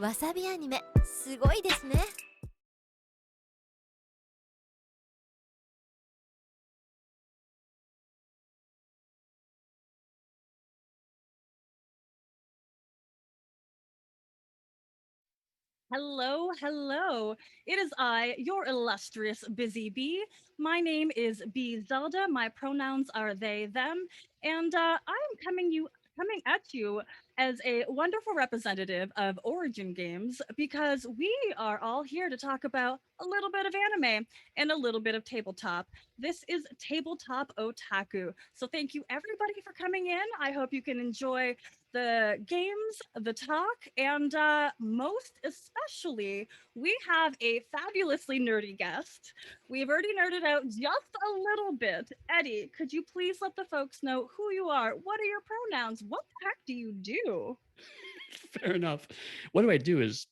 わさびアニメすごいですね。Hello, hello. It is I, your illustrious busy bee. My name is Bee Zelda. My pronouns are they, them, and I'm coming at you as a wonderful representative of Origin Games because we are all here to talk about a little bit of anime and a little bit of tabletop. This is Tabletop Otaku. So thank you everybody for coming in. I hope you can enjoy the games, the talk, and most especially, we have a fabulously nerdy guest. We've already nerded out just a little bit. Eddie, could you please let the folks know who you are? What are your pronouns? What the heck do you do? Fair enough. What do I do is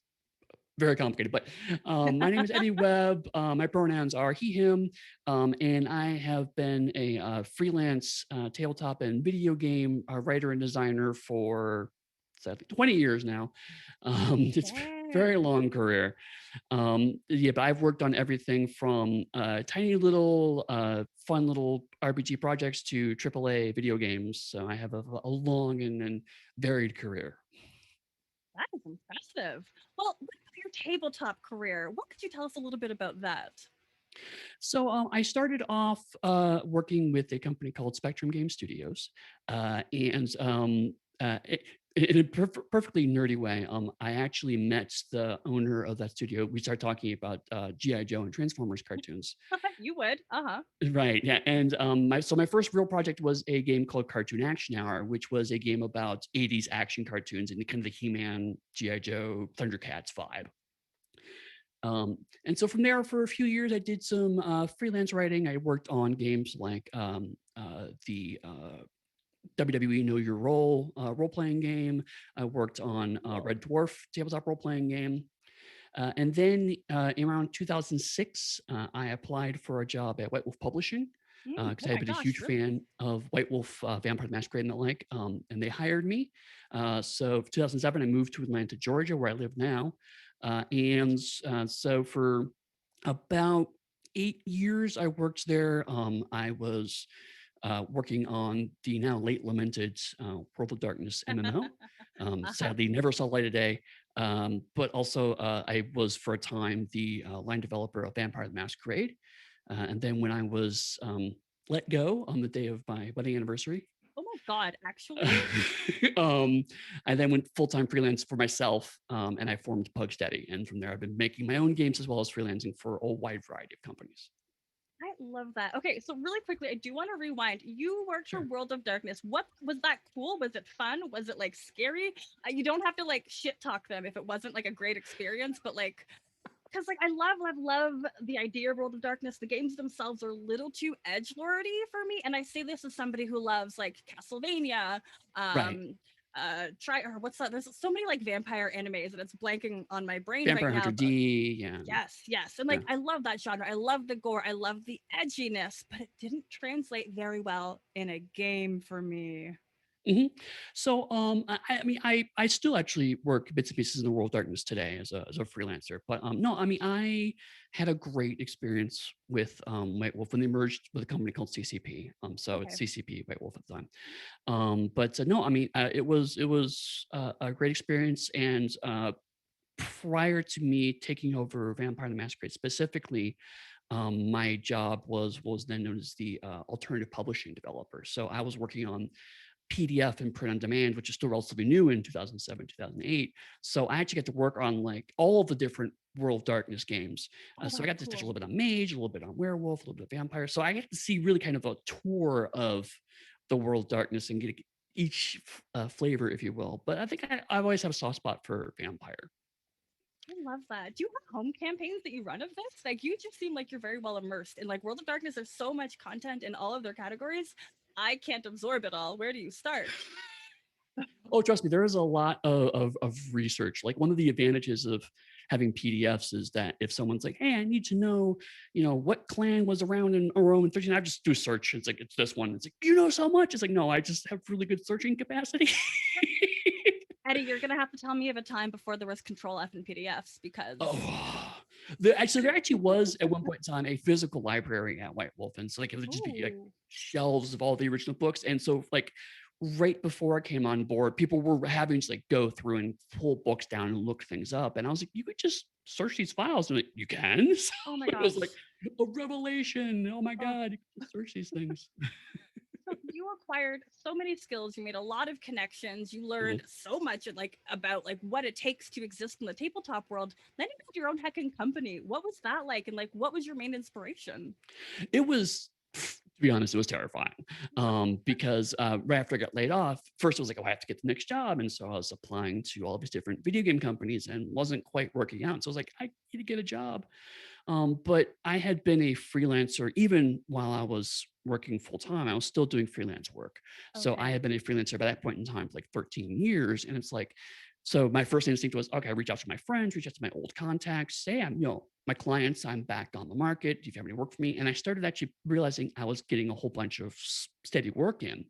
very complicated, but my name is Eddy Webb. My pronouns are he, him, and I have been a freelance tabletop and video game writer and designer for 20 years now. It's a very Dang. long career. Yeah, but I've worked on everything from tiny little fun little RPG projects to AAA video games. So I have a long and varied career. That is impressive. Well, what about your tabletop career? What could you tell us a little bit about that? So I started off working with a company called Spectrum Game Studios, and in a perfectly nerdy way, I actually met the owner of that studio. We started talking about GI Joe and Transformers cartoons. You would. Uh-huh. Right, yeah, and my first real project was a game called Cartoon Action Hour, which was a game about 80s action cartoons and kind of the He-Man, GI Joe, Thundercats vibe. And so from there, for a few years, I did some freelance writing. I worked on games like the WWE Know Your Role role playing game. I worked on Cool. Red Dwarf tabletop role playing game. And then around 2006, I applied for a job at White Wolf Publishing because Oh I had my been a gosh, huge really? fan of White Wolf, Vampire the Masquerade, and the like. And they hired me. So 2007, I moved to Atlanta, Georgia, where I live now. So for about 8 years, I worked there. I was working on the now late lamented World of Darkness MMO. Uh-huh. Sadly, never saw light of day. But also, I was for a time the line developer of Vampire the Masquerade. And then when I was let go on the day of my wedding anniversary, Oh my God, actually? um, I then went full time freelance for myself, and I formed Pug Steady. And from there, I've been making my own games as well as freelancing for a wide variety of companies. I love that. Okay, so really quickly, I do want to rewind. You worked for Sure. World of Darkness. What was that cool? Was it fun? Was it like scary? You don't have to like shit talk them if it wasn't like a great experience, but like, because like I love the idea of World of Darkness. The games themselves are a little too edge lordy for me, and I say this as somebody who loves like Castlevania, Right. um, try or what's that? There's so many like vampire animes, and it's blanking on my brain right Vampire now. Hunter But D. Yeah. yes, yes. And Yeah. like I love that genre. I love the gore. I love the edginess, but it didn't translate very well in a game for me. Mhm. So, I mean, I still actually work bits and pieces in the World of Darkness today as a freelancer, but no, I mean, I had a great experience with White Wolf when they merged with a company called CCP. So it's Okay. CCP White Wolf at the time. But no, I mean, it was a great experience, and prior to me taking over Vampire the Masquerade specifically, my job was then known as the alternative publishing developer. So I was working on PDF and print on demand, which is still relatively new in 2007, 2008. So I actually got to work on like all of the different World of Darkness games. Oh, So I that's got to touch a cool. little bit on Mage, a little bit on Werewolf, a little bit of Vampire. So I got to see really kind of a tour of the World of Darkness and get each flavor, if you will. But I think I've always had a soft spot for Vampire. I love that. Do you have home campaigns that you run of this? Like you just seem like you're very well immersed in like World of Darkness. There's so much content in all of their categories. I can't absorb it all. Where do you start? Oh, trust me, there is a lot of research. Like one of the advantages of having PDFs is that if someone's like, "Hey, I need to know, what clan was around in Rome in 13," I just do a search. It's like it's this one. It's like you know so much. It's like no, I just have really good searching capacity. Eddie, you're gonna have to tell me of a time before there was Control F in PDFs because Oh, there actually was at one point in time a physical library at White Wolf, and so like it would just be like ooh, shelves of all the original books. And so like right before I came on board, people were having to like go through and pull books down and look things up. And I was like, you could just search these files. And like, you can. So oh my it was like gosh. a revelation. Oh my Oh, God, you can just search these things. so you acquired so many skills. You made a lot of connections. You Mhm. learned so much like about like what it takes to exist in the tabletop world. Then you built your own heckin' company. What was that like? And like, what was your main inspiration? It was, to be honest, it was terrifying. Because right after I got laid off, first it was like, oh, I have to get the next job. And so I was applying to all these different video game companies and wasn't quite working out. So I was like, I need to get a job. But I had been a freelancer even while I was working full time. I was still doing freelance work. So I Okay. had been a freelancer by that point in time for like 13 years. And it's like, so my first instinct was, okay, reach out to my friends, reach out to my old contacts, say, my clients, I'm back on the market. Do you have any work for me? And I started actually realizing I was getting a whole bunch of steady work in.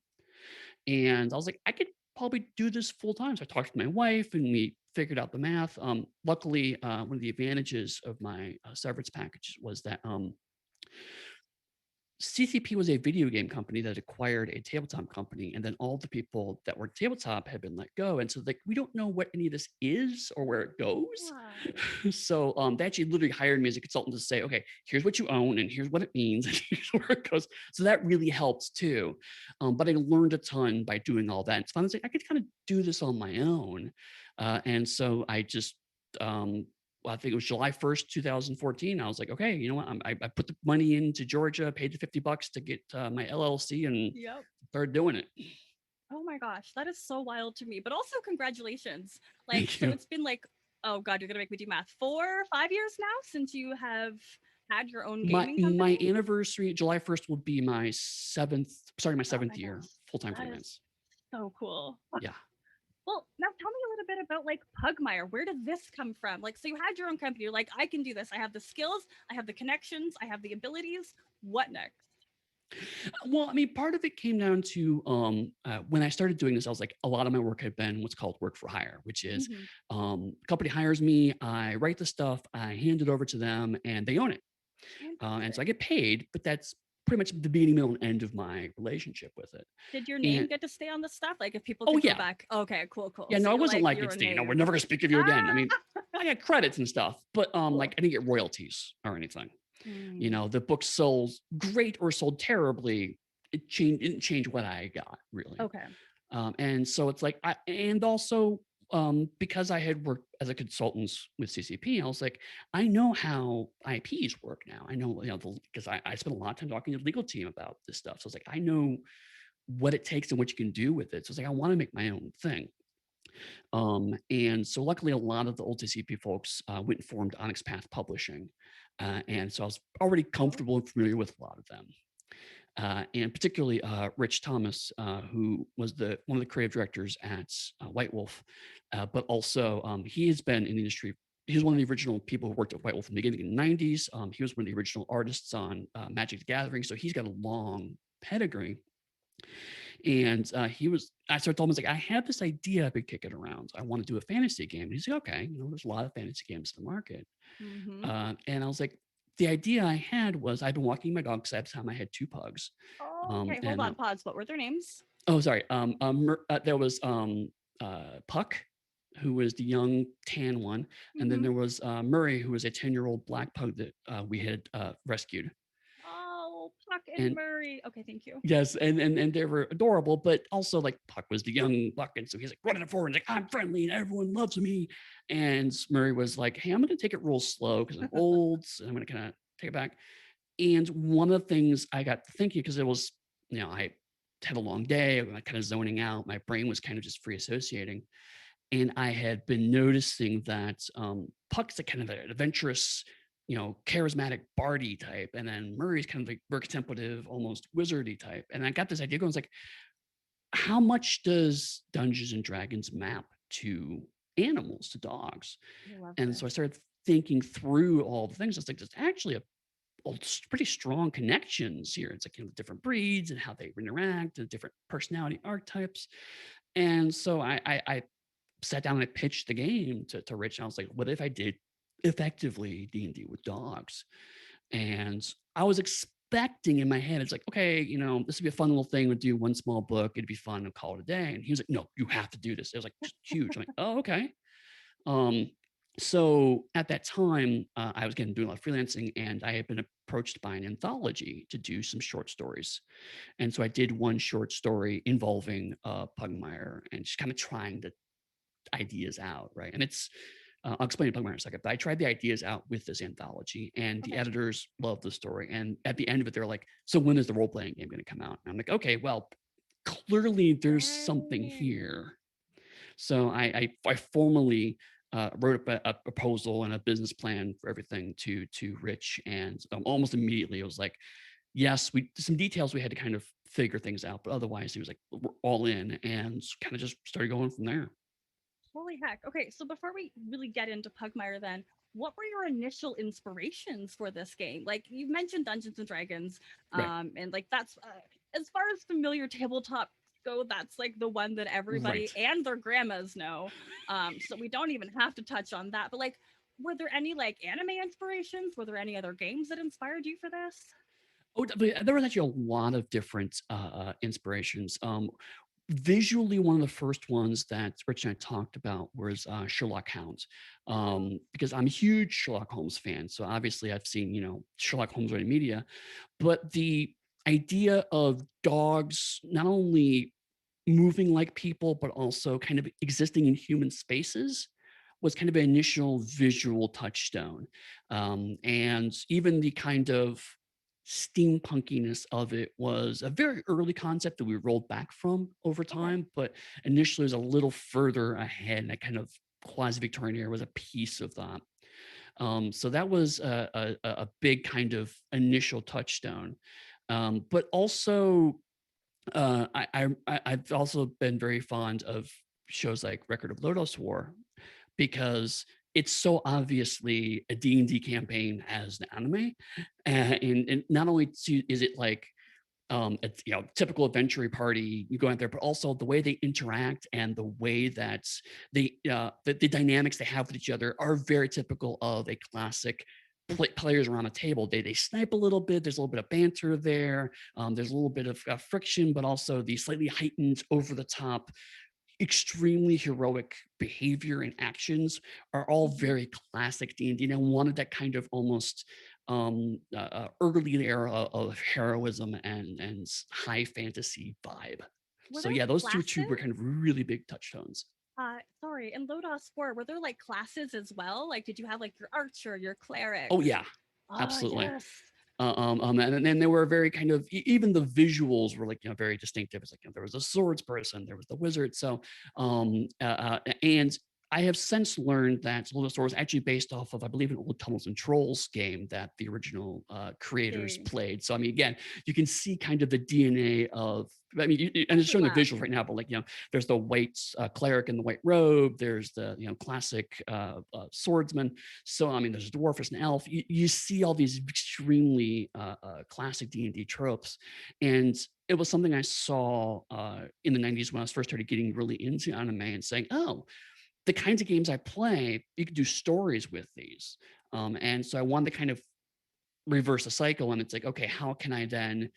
And I was like, I could probably do this full time. So I talked to my wife and we figured out the math. Luckily, one of the advantages of my severance package was that CCP was a video game company that acquired a tabletop company, and then all the people that were tabletop had been let go. And so, like, we don't know what any of this is or where it goes. Right. So, they actually literally hired me as a consultant to say, okay, here's what you own, and here's what it means, and here's where it goes. So that really helps too. But I learned a ton by doing all that. It's fun. It's like I could kind of do this on my own, and so I just I think it was July 1st, 2014. I was like, okay, you know what? I put the money into Georgia, paid the $50 to get my LLC, and Yep. started doing it. Oh my gosh, that is so wild to me. But also congratulations. Like, Thank so you. it's been like, oh God, you're gonna make me do math. 4, 5 years now since you have had your own My gaming my company. anniversary, July 1st, will be my my Oh my seventh year gosh, full time that is freelance. so cool. Yeah. Well, now tell me a little bit about like Pugmire. Where did this come from? Like, so you had your own company. You're like, I can do this. I have the skills, I have the connections, I have the abilities. What next? Well, I mean, part of it came down to when I started doing this, I was like, a lot of my work had been what's called work for hire, which is Hmm. company hires me, I write the stuff, I hand it over to them, and they own it. And so I Fantastic. get paid, but that's pretty much the beginning, middle, and end of my relationship with it. Did your name And get to stay on the stuff? Like, if people oh could go yeah, back, okay, cool, cool. yeah, So no, I you're wasn't like, like you're it's a we're name. never gonna speak of you again. I mean, Ah, I got credits and stuff, but like cool. I didn't get royalties or anything. Mm, The book sold great or sold terribly. It didn't change what I got really. okay. And so it's like, and also because I had worked as a consultant with CCP, I was like, I know how IPs work now. I know, because I spent a lot of time talking to the legal team about this stuff. So it's like, I know what it takes and what you can do with it. So it's like, I want to make my own thing. And so luckily, a lot of the old CCP folks went and formed Onyx Path Publishing. And so I was already Cool. comfortable and familiar with a lot of them. And particularly Rich Thomas, who was one of the creative directors at White Wolf, but also he has been in the industry. He's one of the original people who worked at White Wolf in the beginning in the 90s. He was one of the original artists on Magic the Gathering, so he's got a long pedigree. And I started telling him, I was like, I have this idea I've been kicking around. I want to do a fantasy game. And he's like, okay, there's a lot of fantasy games in the market. Mm-hmm. And I was like, the idea I had was I've been walking my dog because at the time I had two pugs. Oh, okay, hold And on, pause. What were their names? oh, sorry. There was Puck, who was the young tan one, and then Mm-hmm. there was Murray, who was a 10-year-old black pug that we had rescued. Oh, Puck and And Murray. Okay, thank you. yes, and they were adorable, but also like Puck was the young buck, and so he's like running forward, and like I'm friendly and everyone loves me. And Murray was like, hey, I'm gonna take it real slow because I'm old, so I'm gonna kind of take it back. And one of the things I got thinking, because it was, I had a long day, I'm kind of zoning out, my brain was kind of just free associating. And I had been noticing that Puck's a kind of an adventurous, charismatic bardy type, and then Murray's kind of like very contemplative, almost wizardy type. And I got this idea going, it's like, how much does Dungeons and Dragons map to animals, to dogs? I love And so I this. started thinking through all the things. I was like, there's actually pretty strong connections here. It's like different breeds and how they interact and different personality archetypes. And so I sat down and I pitched the game to Rich. And I was like, what if I did effectively D&D with dogs? And I was expecting in my head, it's like, okay, this would be a fun little thing. We'd do one small book. It'd be fun and call it a day. And he was like, no, you have to do this. It was like just huge. I'm like, oh, okay. Um, so at that time, I was doing a lot of freelancing, and I had been approached by an anthology to do some short stories. And so I did one short story involving Pugmire and just kind of trying the ideas out, right? And I'll explain Pugmire in a second, but I tried the ideas out with this anthology, and the Okay. editors loved the story. And at the end of it, they're like, so when is the role playing game going to come out? And I'm like, okay, well, clearly there's something Dang. here. So I formally wrote up a proposal and a business plan for everything to Rich, and almost immediately it was like, yes, we some details we had to kind of figure things out, but otherwise he was like, we're all in, and kind of just started going from there. Holy heck. Okay, so before we really get into Pugmire, then, what were your initial inspirations for this game? Like, you mentioned Dungeons and Dragons, Right, and like that's as far as familiar tabletop go, that's like the one that everybody right. and their grandmas know. So we don't even have to touch on that. But like, were there any like anime inspirations? Were there any other games that inspired you for this? Oh, but there was actually a lot of different inspirations. Visually, one of the first ones that Rich and I talked about was Sherlock Hound, because I'm a huge Sherlock Holmes fan. So obviously, I've seen Sherlock Holmes in media, but the idea of dogs not only moving like people, but also kind of existing in human spaces was kind of an initial visual touchstone. And even the kind of steampunkiness of it was a very early concept that we rolled back from over Okay. time, but initially was a little further ahead. And that kind of quasi-Victorian era was a piece of that. So that was a big kind of initial touchstone. But also I've also been very fond of shows like Record of Lodoss War because it's so obviously a D&D campaign as an anime, and not only is it like it's typical adventure party you go out there, but also the way they interact and the way that the dynamics they have with each other are very typical of a classic players around a table. They snipe a little bit. There's a little bit of banter there. There's a little bit of friction, but also the slightly heightened, over the top, extremely heroic behavior and actions are all Mhm. very classic D&D, and I wanted that kind of almost early era of heroism and high fantasy vibe. Were So there yeah, those two were classes? kind of really big touchstones. Sorry, in Lodos 4, were there like classes as well? Like, did you have like your archer, your cleric? Oh yeah, Oh, absolutely. yes. And then they were very kind of even the visuals were like very distinctive. It's like there was a swords person, there was the wizard. So and I have since learned that Little Store was actually based off of, I believe, an old Tunnels and Trolls game that the original creators Okay. played. So I mean, again, you can see kind of the DNA of. I mean, and it's showing the Overlap. visuals right now, but like there's the white cleric in the white robe. There's the classic swordsman. So I mean, there's a dwarf, there's an elf. You see all these extremely classic D&D tropes, and it was something I saw in the 90s when I was first started getting really into anime and saying, oh, the kinds of games I play, you could do stories with these. And so I wanted to kind of reverse the cycle. And it's like, okay, how can I then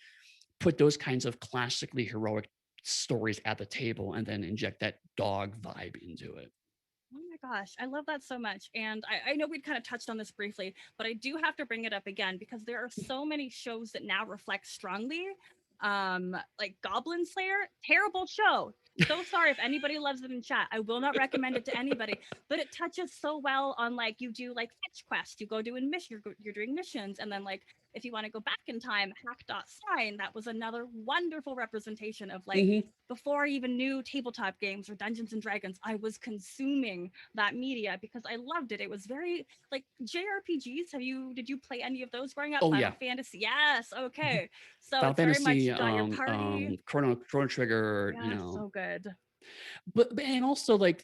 put those kinds of classically heroic stories at the table and then inject that dog vibe into it? Oh my gosh, I love that so much. And I know we'd kind of touched on this briefly, but I do have to bring it up again because there are so many shows that now reflect strongly. Like Goblin Slayer, terrible show. So sorry if anybody loves it in chat. I will not recommend it to anybody, but it touches so well on like you do like fetch quests, you go doing mission, you're doing missions, and then like if you want to go back in time, Hack.Sign, that was another wonderful representation of like Mm-hmm. before I even knew tabletop games or Dungeons and Dragons, I was consuming that media because I loved it. It was very like JRPGs. Did you play any of those growing up? Oh Final yeah, Fantasy. Yes. Okay. So Final it's very much Fantasy, you got your party. Chrono Trigger, Yeah, so good. but and also like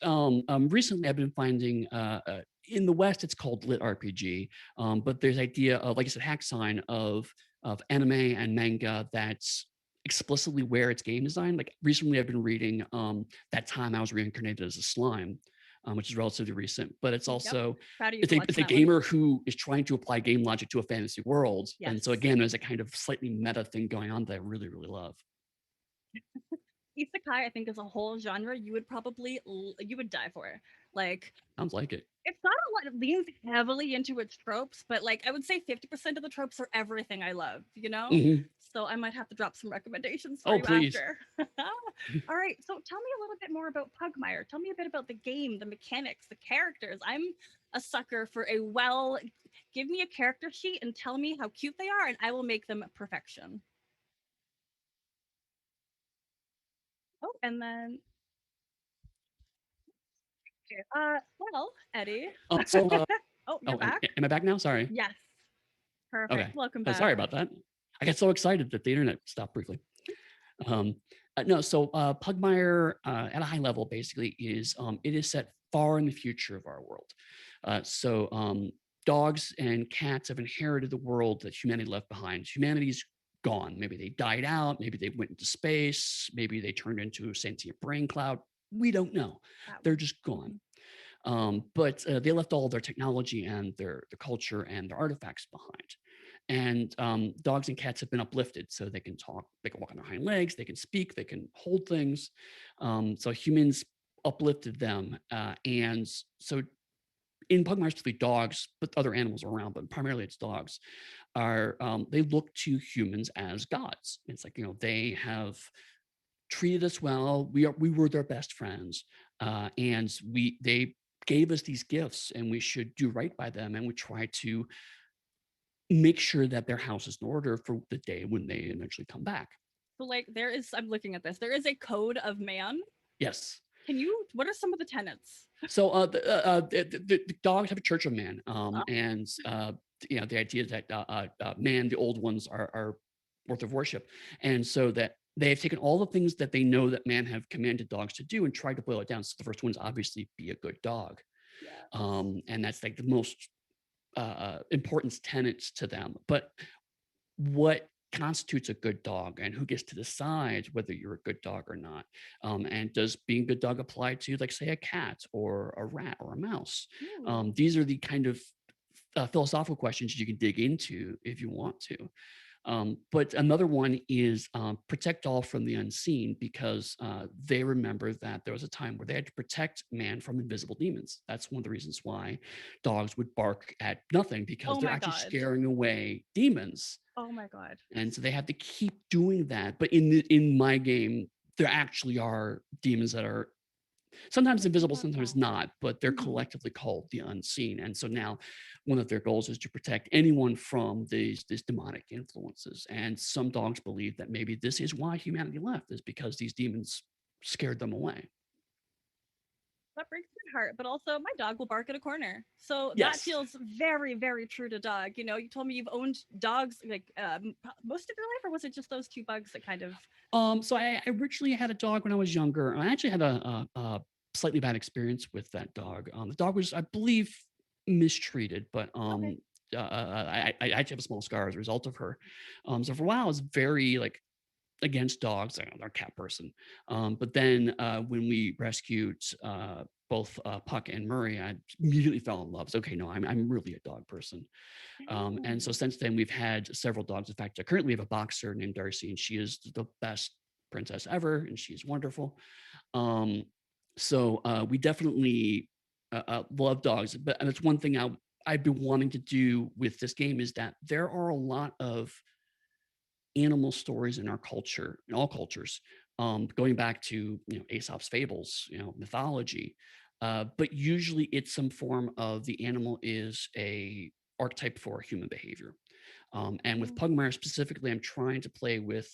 recently I've been finding in the West it's called lit RPG, but there's idea of, like I said, hack sign of anime and manga that's explicitly where it's game design. Like recently, I've been reading That Time I Was Reincarnated as a Slime, which is relatively recent, but it's Yep. also Proud of you for it's watching a that one. gamer who is trying to apply game logic to a fantasy world. And so Yes. again, there's a kind of slightly meta thing going on that I really, really love. Isekai, I think, is a whole genre you would probably you would die for. Like, Sounds like it. it's not a lot. It leans heavily into its tropes, but like I would say 50% of the tropes are everything I love. You know. Mhm. So I might have to drop some recommendations for Oh, you please. after. All right. So tell me a little bit more about Pugmire. Tell me a bit about the game, the mechanics, the characters. I'm a sucker for a well. Give me a character sheet and tell me how cute they are, and I will make them perfection. Oh, and then well, Eddie. So, Oh, you're oh, back? am I back now? Sorry. Yes. Perfect. Okay. Welcome Oh, back. sorry about that. I got so excited that the internet stopped briefly. Um, no, so Pugmire at a high level basically is it is set far in the future of our world. So dogs and cats have inherited the world that humanity left behind. Humanity's gone. Maybe they died out. Maybe they went into space. Maybe they turned into a sentient brain cloud. We don't know. That They're one. just gone. But they left all their technology and their culture and their artifacts behind. And dogs and cats have been uplifted so they can talk, they can walk on their hind legs, they can speak, they can hold things. So humans uplifted them. And so in Pugmire, specifically dogs, but other animals are around, but primarily it's dogs, are they look to humans as gods. It's like, they have treated us well. We were their best friends. And they gave us these gifts and we should do right by them. And we try to make sure that their house is in order for the day when they eventually come back. So like there is I'm looking at this. There is a code of man. Yes. What are some of the tenets? So the dogs have a church of man, Oh, and the idea that man, the old ones, are worth of worship, and so that they have taken all the things that they know that man have commanded dogs to do and tried to boil it down. So the first one is obviously be a good dog, yes. and that's like the most important tenets to them. But what constitutes a good dog and who gets to decide whether you're a good dog or not, and does being a good dog apply to, like, say, a cat or a rat or a mouse? Ooh. These are the kind of philosophical questions you can dig into if you want to. But another one is protect all from the unseen, because they remember that there was a time where they had to protect man from invisible demons. That's one of the reasons why dogs would bark at nothing, because Oh they're my actually god. scaring away demons. Oh my god. And so they have to keep doing that. But in my game, there actually are demons that are sometimes Tell me invisible, about sometimes that. not, but they're Mhm. collectively called the unseen. And so now one of their goals is to protect anyone from these demonic influences. And some dogs believe that maybe this is why humanity left, is because these demons scared them away. That breaks my heart, but also my dog will bark at a corner. So that Yes. feels very, very true to dog. You know, you told me you've owned dogs like most of your life, or was it just those two bugs that kind of? So I originally had a dog when I was younger. I actually had a slightly bad experience with that dog. The dog was, I believe, mistreated, but Okay. I actually have a small scar as a result of her. So for a while, I was very like against dogs. I'm a cat person. But then when we rescued both Puck and Murray, I immediately fell in love. So, okay, no, I'm really a dog person. And so Dang. since then, we've had several dogs. In fact, currently we have a boxer named Darcy, and she is the best princess ever, and she's wonderful. Um, so we definitely love dogs. But and it's one thing I've been wanting to do with this game, is that there are a lot of animal stories in our culture, in all cultures, going back to Aesop's fables, mythology. But usually it's some form of the animal is a archetype for human behavior. And with Mm. Pugmire specifically, I'm trying to play with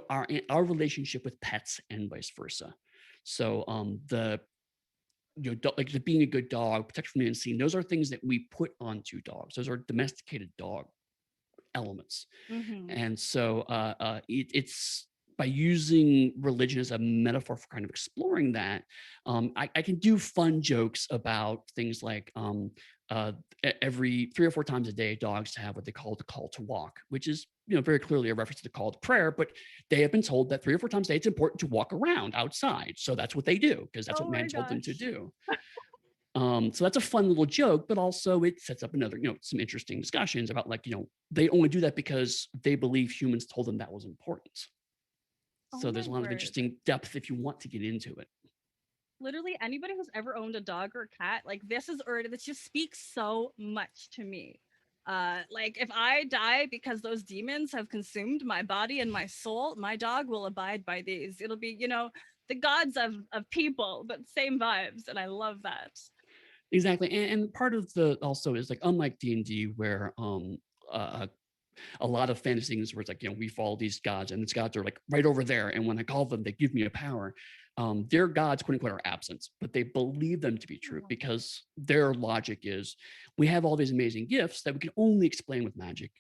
our relationship with pets and vice versa. So the like the being a good dog, protection from the unseen, those are things that we put onto dogs. Those are domesticated dog elements. Mhm. And so it's by using religion as a metaphor for kind of exploring that, I can do fun jokes about things like every 3 or 4 times a day, dogs have what they call the call to walk, which is very clearly a reference to the call to prayer, but they have been told that 3 or 4 times a day it's important to walk around outside. So that's what they do because that's what Oh man my told them to gosh. do. So that's a fun little joke, but also it sets up another, some interesting discussions about like, they only do that because they believe humans told them that was important. Oh So there's my a lot of word. interesting depth if you want to get into it. Literally anybody who's ever owned a dog or a cat, like this just speaks so much to me. Like if I die because those demons have consumed my body and my soul, my dog will abide by these. It'll be, the gods of people, but same vibes, and I love that. Exactly. And part of the also is like unlike D&D where uh, a lot of fantasy things where it's like, we follow these gods and these gods are like right over there. And when I call them, they give me a power. Their gods, quote unquote, are absent, but they believe them to be true because their logic is we have all these amazing gifts that we can only explain with magic.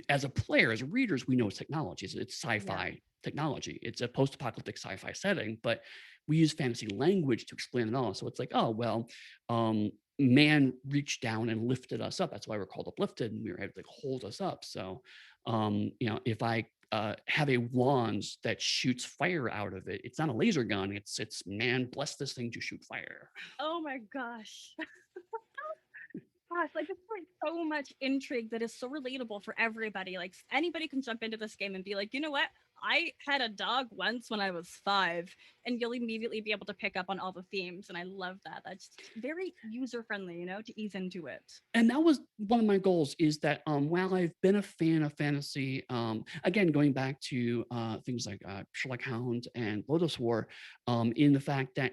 As a player, as readers, we know it's technology. It's sci-fi technology. It's a post-apocalyptic sci-fi setting, but we use fantasy language to explain it all. So it's like, oh, well, man reached down and lifted us up. That's why we're called uplifted, and we were able to hold us up. So, if I have a wand that shoots fire out of it, it's not a laser gun. It's man bless this thing to shoot fire. Oh my gosh. Gosh, like it's like so much intrigue that is so relatable for everybody. Like anybody can jump into this game and be like, you know what? I had a dog once when I was 5, and you'll immediately be able to pick up on all the themes. And I love that. That's very user friendly, to ease into it. And that was one of my goals is that while I've been a fan of fantasy, again, going back to things like Sherlock Hound and Lotus War, in the fact that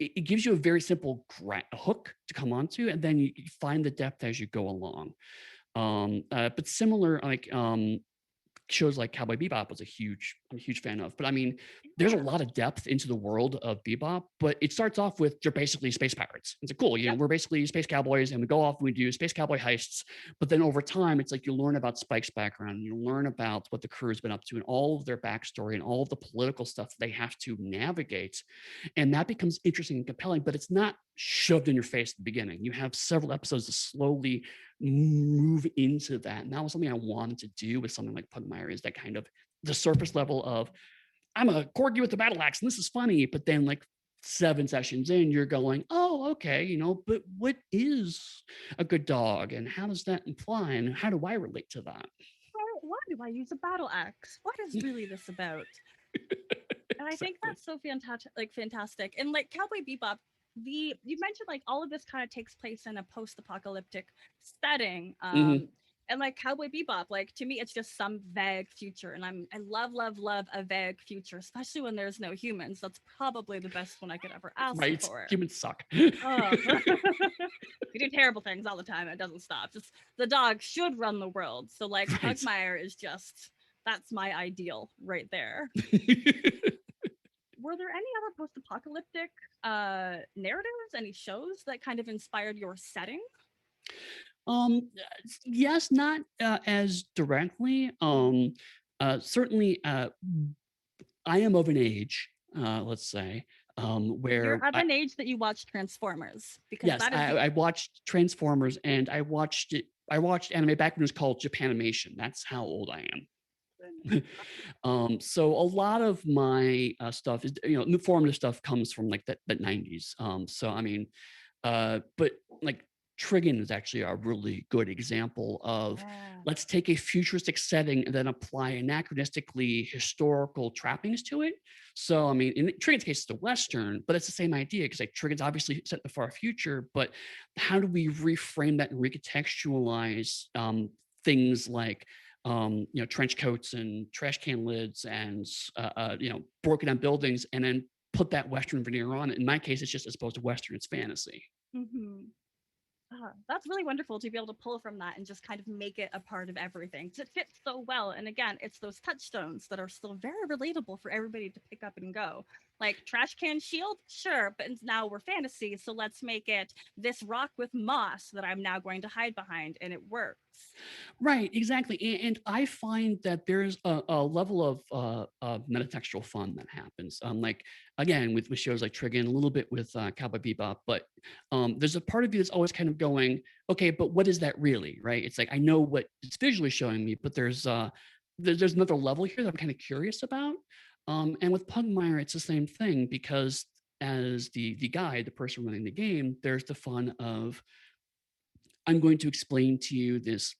it gives you a very simple hook to come onto, and then you find the depth as you go along. But similar, like shows like Cowboy Bebop I'm a huge fan of. But I mean, there's a Yeah. lot of depth into the world of Bebop, but it starts off with they're basically space pirates. It's like, cool, Yep. we're basically space cowboys and we go off and we do space cowboy heists. But then over time, it's like you learn about Spike's background, you learn about what the crew's been up to and all of their backstory and all of the political stuff they have to navigate. And that becomes interesting and compelling, but it's not shoved in your face at the beginning. You have several episodes to slowly move into that. And that was something I wanted to do with something like Pugmire is that kind of the surface level of I'm a corgi with a battle axe and this is funny, but then like 7 sessions in, you're going, oh, okay, but what is a good dog and how does that imply and how do I relate to that? Why do I use a battle axe? What is really this about? And I think Exactly. that's so fantastic, fantastic. And like Cowboy Bebop, you mentioned like all of this kind of takes place in a post-apocalyptic setting. Mhm. And like Cowboy Bebop, like to me, it's just some vague future, and I love, love, love a vague future, especially when there's no humans. That's probably the best one I could ever ask Right. for. Humans suck. Oh, we do terrible things all the time. It doesn't stop. Just the dog should run the world. So like Right. Pugmire is just that's my ideal right there. Were there any other post-apocalyptic narratives, any shows that kind of inspired your setting? Um, yes, not as directly. Certainly, I am of an age, let's say, You're where of an age that you watch Transformers because yes, that is the I watched Transformers and I watched it. I watched anime back when it was called Japanimation. That's how old I am. So a lot of my stuff is, new formative stuff comes from like that 90s. So I mean, but like Trigon is actually a really good example of yeah. let's take a futuristic setting and then apply anachronistically historical trappings to it. So, I mean, in Trigon's case, it's a Western, but it's the same idea because like Trigon's obviously set in the far future, but how do we reframe that and recontextualize things like trench coats and trash can lids and broken down buildings, and then put that Western veneer on it. In my case, it's just as opposed to Western, it's fantasy. Mm-hmm. That's really wonderful to be able to pull from that and just kind of make it a part of everything. 'Cause it fits so well. And again, it's those touchstones that are still very relatable for everybody to pick up and go. Like trash can shield, sure, but now we're fantasy, so let's make it this rock with moss that I'm now going to hide behind, and it works. Right, exactly. And I find that there's a level of metatextual fun that happens. Like again, with shows like Trigun, a little bit with Cowboy Bebop, but there's a part of you that's always kind of going, okay, but what is that really, right? It's like I know what it's visually showing me, but there's another level here that I'm kind of curious about. And with Pugmire, it's the same thing because as the guide, the person running the game, there's the fun of I'm going to explain to you this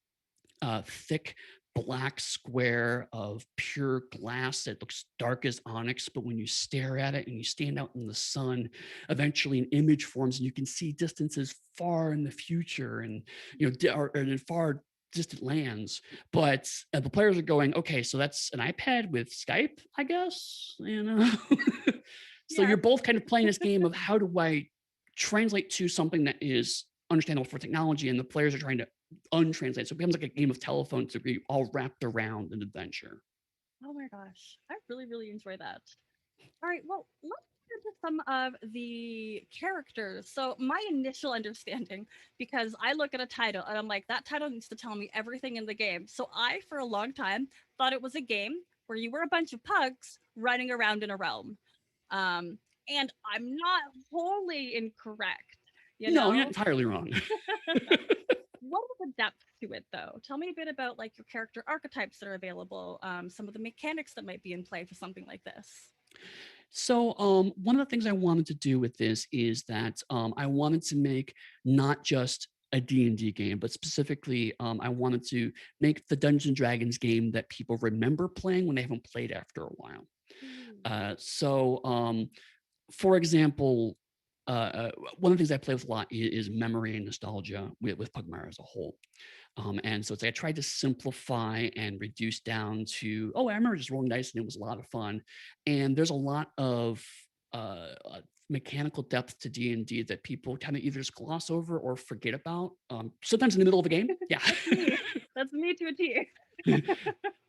thick black square of pure glass that looks dark as onyx, but when you stare at it and you stand out in the sun, eventually an image forms and you can see distances far in the future and or in far distant lands. But the players are going, okay, so that's an iPad with Skype, I guess, So Yeah. you're both kind of playing this game of how do I translate to something that is understandable for technology, and the players are trying to untranslate. So it becomes like a game of telephone to be all wrapped around an adventure. Oh my gosh, I really, really enjoy that. All right, well, let's get into some of the characters. So, my initial understanding, because I look at a title and I'm like, that title needs to tell me everything in the game. So, I, for a long time, thought it was a game where you were a bunch of pugs running around in a realm. Um, and I'm not wholly incorrect, you No, you're not know? entirely wrong. What are the depth to it, though? Tell me a bit about like your character archetypes that are available, some of the mechanics that might be in play for something like this. So one of the things I wanted to do with this is that I wanted to make not just a D&D game, but specifically I wanted to make the Dungeons and Dragons game that people remember playing when they haven't played after a while. Ooh. For example, one of the things I play with a lot is memory and nostalgia with Pugmire as a whole. And so it's like I tried to simplify and reduce down to, oh, I remember just rolling dice and it was a lot of fun. And there's a lot of mechanical depth to D&D that people kind of either just gloss over or forget about. Sometimes in the middle of a game. Yeah. That's me. That's me to a T.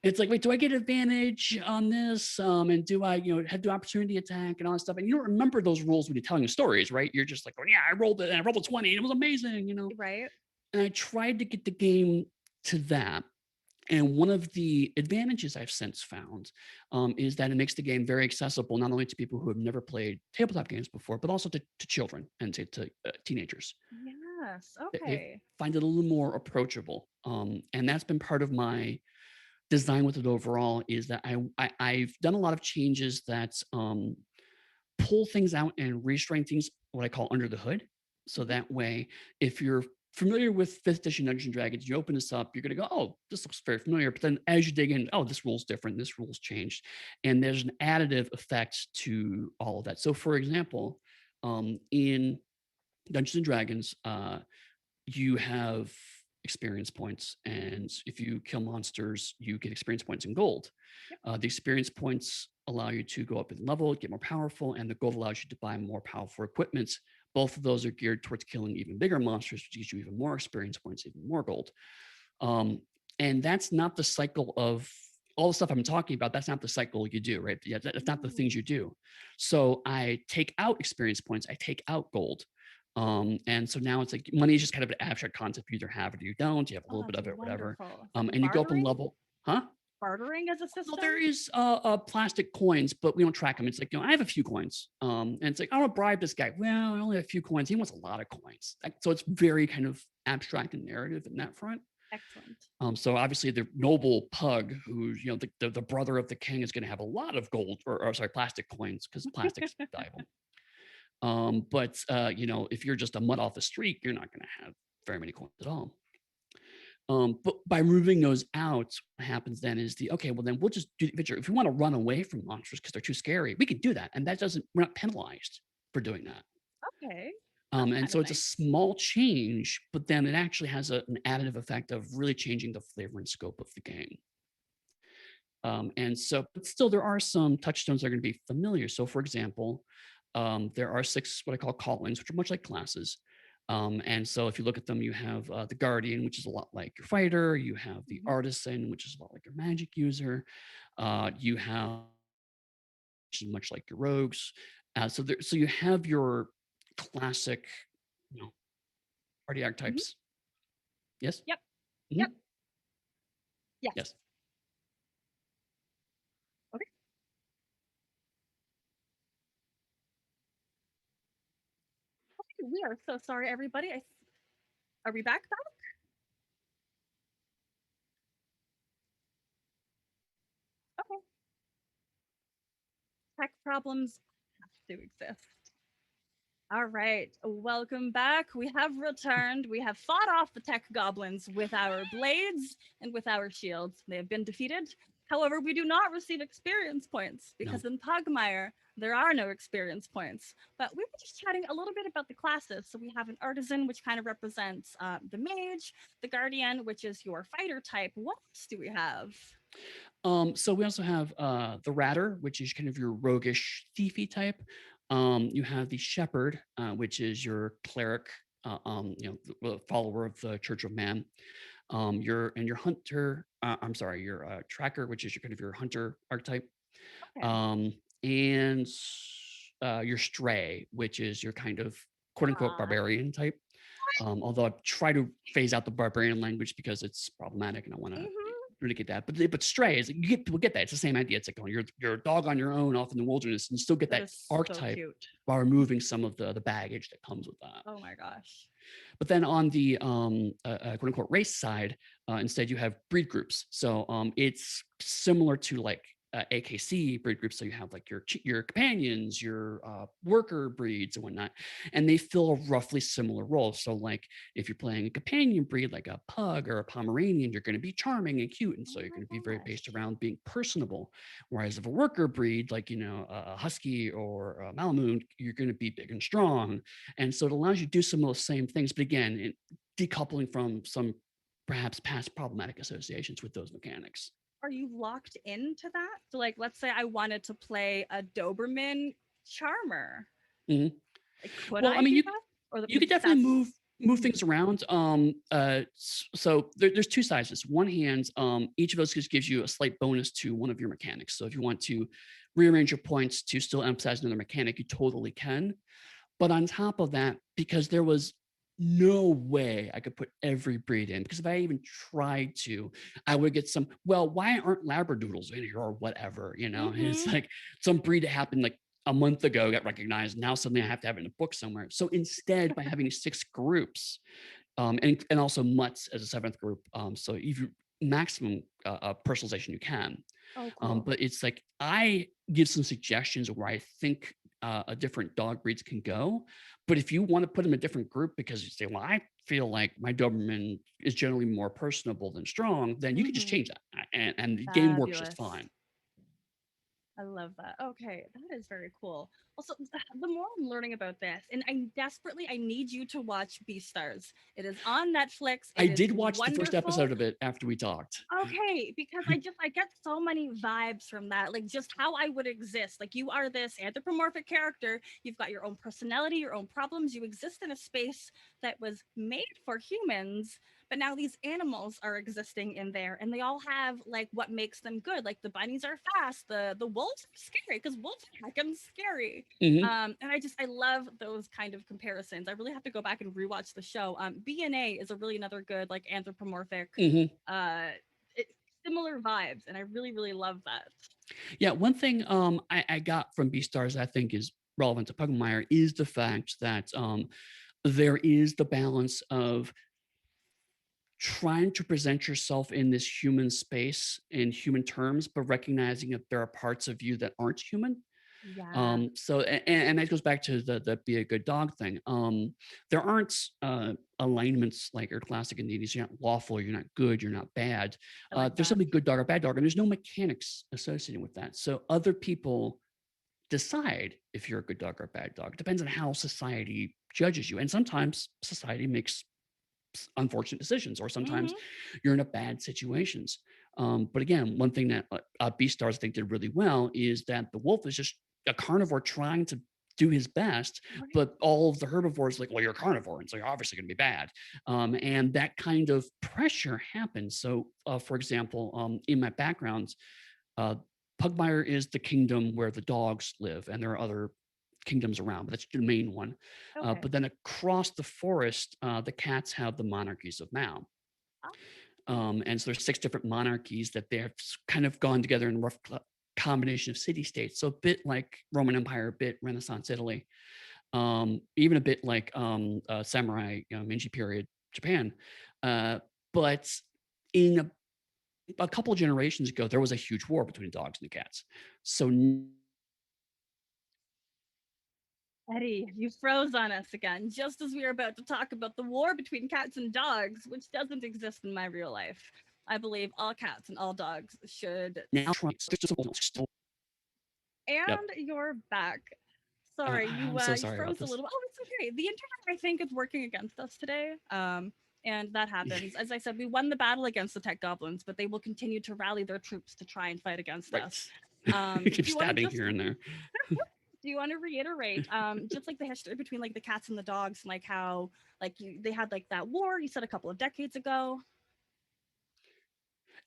It's like, wait, do I get advantage on this? And do I, have the opportunity attack and all that stuff? And you don't remember those rules when you're telling stories, right? You're just like, oh, yeah, I rolled it and I rolled a 20 and it was amazing. Right? And I tried to get the game to that. And one of the advantages I've since found is that it makes the game very accessible, not only to people who have never played tabletop games before, but also to children and to teenagers. Yes. They Okay. find it a little more approachable. And that's been part of my design with it overall is that I've done a lot of changes that pull things out and restrain things, what I call under the hood. So Mhm. that way, if you're familiar with fifth edition Dungeons and Dragons, you open this up, you're going to go, oh, this looks very familiar. But then as you dig in, oh, this rule's different, this rule's changed. And there's an additive effect to all of that. So for example, in Dungeons and Dragons, you have experience points. And if you kill monsters, you get experience points in gold. Yep. The experience points allow you to go up in level, get more powerful, and the gold allows you to buy more powerful equipment. Both of those are geared towards killing even bigger monsters, which gives you even more experience points, even more gold. Um, and that's not the cycle of all the stuff I'm talking about. That's not the cycle you do, right? Yeah, that's not the things you do. So I take out experience points, I take out gold. And so now it's like money is just kind of an abstract concept. You either have it or you don't. You have a Oh, little bit that's of it, whatever. wonderful. And you go up in Bartering? level, huh? Bartering as a Well, system? there is plastic coins, but we don't track them. It's like, I have a few coins. And it's like, I want to bribe this guy. Well, I only have a few coins. He wants a lot of coins. So it's very kind of abstract and narrative in that front. Excellent. So obviously the noble pug, who's the brother of the king, is going to have a lot of gold or sorry, plastic coins because plastic's valuable. But if you're just a mutt off the street, you're not going to have very many coins at all. But by moving those out, what happens then is okay, well then we'll just do the adventure. If we want to run away from monsters because they're too scary, we can do that. And we're not penalized for doing that. Okay. And Kind so of it's a nice. small change, but then it actually has an additive effect of really changing the flavor and scope of the game. But still, there are some touchstones that are going to be familiar. So, for example, there are 6 what I call call-ins, which are much like classes. And so, if you look at them, you have the Guardian, which is a lot like your fighter. You have the Mhm. Artisan, which is a lot like your magic user. You have much like your rogues. So you have your classic, party Mhm. archetypes. Yes. Yep. Mhm. Yep. Yes. Yes. Okay. Okay, we are so sorry, everybody. Are we back? Okay. Tech problems have to exist. All right, welcome back. We have returned. We have fought off the tech goblins with our blades and with our shields. They have been defeated. However, we do not receive experience points because No. in Pugmire, there are no experience points. But we were just chatting a little bit about the classes. So we have an artisan, which kind of represents the mage, the guardian, which is your fighter type. What else do we have? So we also have the Ratter, which is kind of your roguish, thiefy type. You have the Shepherd, which is your cleric, the follower of the Church of Man. Your Hunter. I'm sorry, your Tracker, which is your kind of your hunter archetype. Okay. And your Stray, which is your kind of quote unquote Ah, barbarian type. Although I try to phase out the barbarian language because it's problematic and I want to mhm. really get that. But stray is you get people get that. It's the same idea. It's like going you're a dog on your own off in the wilderness and you still get That that is so archetype cute. while removing some of the baggage that comes with that. Oh my gosh. But then on the quote unquote race side, instead you have breed groups. So it's similar to like AKC breed groups. So you have like your companions, your worker breeds and whatnot, and they fill a roughly similar role. So like if you're playing a companion breed like a pug or a Pomeranian, you're going to be charming and cute, and Oh so you're my going to be very gosh. based around being personable. Whereas if a worker breed like a husky or a Malamute, you're going to be big and strong, and so it allows you to do some of those same things, but again, decoupling from some perhaps past problematic associations with those mechanics. Are you locked into that? So, like, let's say I wanted to play a Doberman Charmer. Mhm. Like, could Well, I I mean, do that? Or you could definitely that's move things around. So there's two sizes. One hand, each of those just gives you a slight bonus to one of your mechanics. So if you want to rearrange your points to still emphasize another mechanic, you totally can. But on top of that, because there was no way I could put every breed in, because if I even tried to, I would get some, well, why aren't Labradoodles in here or whatever, you know? And it's mm-hmm. like some breed that happened like a month ago got recognized. Now suddenly I have to have it in a book somewhere. So instead, by having 6 groups, and also mutts as a 7th group, so you maximum personalization you can. Oh, cool. But it's like I give some suggestions where I think a different dog breeds can go. But if you want to put them in a different group because you say, well, I feel like my Doberman is generally more personable than strong, then you can just Mm-hmm. change that. And the game works just Fabulous. fine. I love that. Okay, that is very cool. Also, the more I'm learning about this, and I need you to watch Beastars. It is on Netflix. I It is did watch the first wonderful. episode of it after we talked. Okay, because I get so many vibes from that, like just how I would exist. Like you are this anthropomorphic character, you've got your own personality, your own problems, you exist in a space that was made for humans, but now these animals are existing in there and they all have like what makes them good. Like the bunnies are fast, the wolves are scary because wolves are heckin' scary. Hmm. And I love those kind of comparisons. I really have to go back and rewatch the show. BNA is a really another good like anthropomorphic Hmm. uh it, similar vibes, and I really, really love that. Yeah, one thing I got from Beastars I think is relevant to Pugmire is the fact that there is the balance of trying to present yourself in this human space in human terms, but recognizing that there are parts of you that aren't human. Yeah, And that goes back to the be a good dog thing. There aren't alignments like your classic in the 80s. You're not lawful, you're not good, you're not bad. I like There's that. simply good dog or bad dog, and there's no mechanics associated with that. So other people decide if you're a good dog or a bad dog. It depends on how society judges you. And sometimes society makes unfortunate decisions, or sometimes Mm-hmm. you're in a bad situations. But again, one thing that Beastars I think did really well is that the wolf is just a carnivore trying to do his best, Right. but all of the herbivores like, well, you're a carnivore, and so you're obviously going to be bad. And that kind of pressure happens. So, for example, in my background, uh, Pugmire is the kingdom where the dogs live, and there are other kingdoms around, but that's the main one. Okay. But then across the forest, the cats have the monarchies of Mao. And so there's 6 different monarchies that they have kind of gone together in a rough combination of city states. So a bit like Roman Empire, a bit Renaissance Italy, even a bit like samurai, Meiji period Japan. But in a couple generations ago, there was a huge war between the dogs and the cats. So Eddie, you froze on us again, just as we were about to talk about the war between cats and dogs, which doesn't exist in my real life. I believe all cats and all dogs should. now still, And yep. you're back. Sorry, I'm so you sorry about froze a this. little. Oh, it's okay. The internet, I think, is working against us today. And that happens. As I said, we won the battle against the tech goblins, but they will continue to rally their troops to try and fight against Right. us. Keep stabbing here and there. Do you want to reiterate just like the history between like the cats and the dogs, and like how like they had like that war you said a couple of decades ago?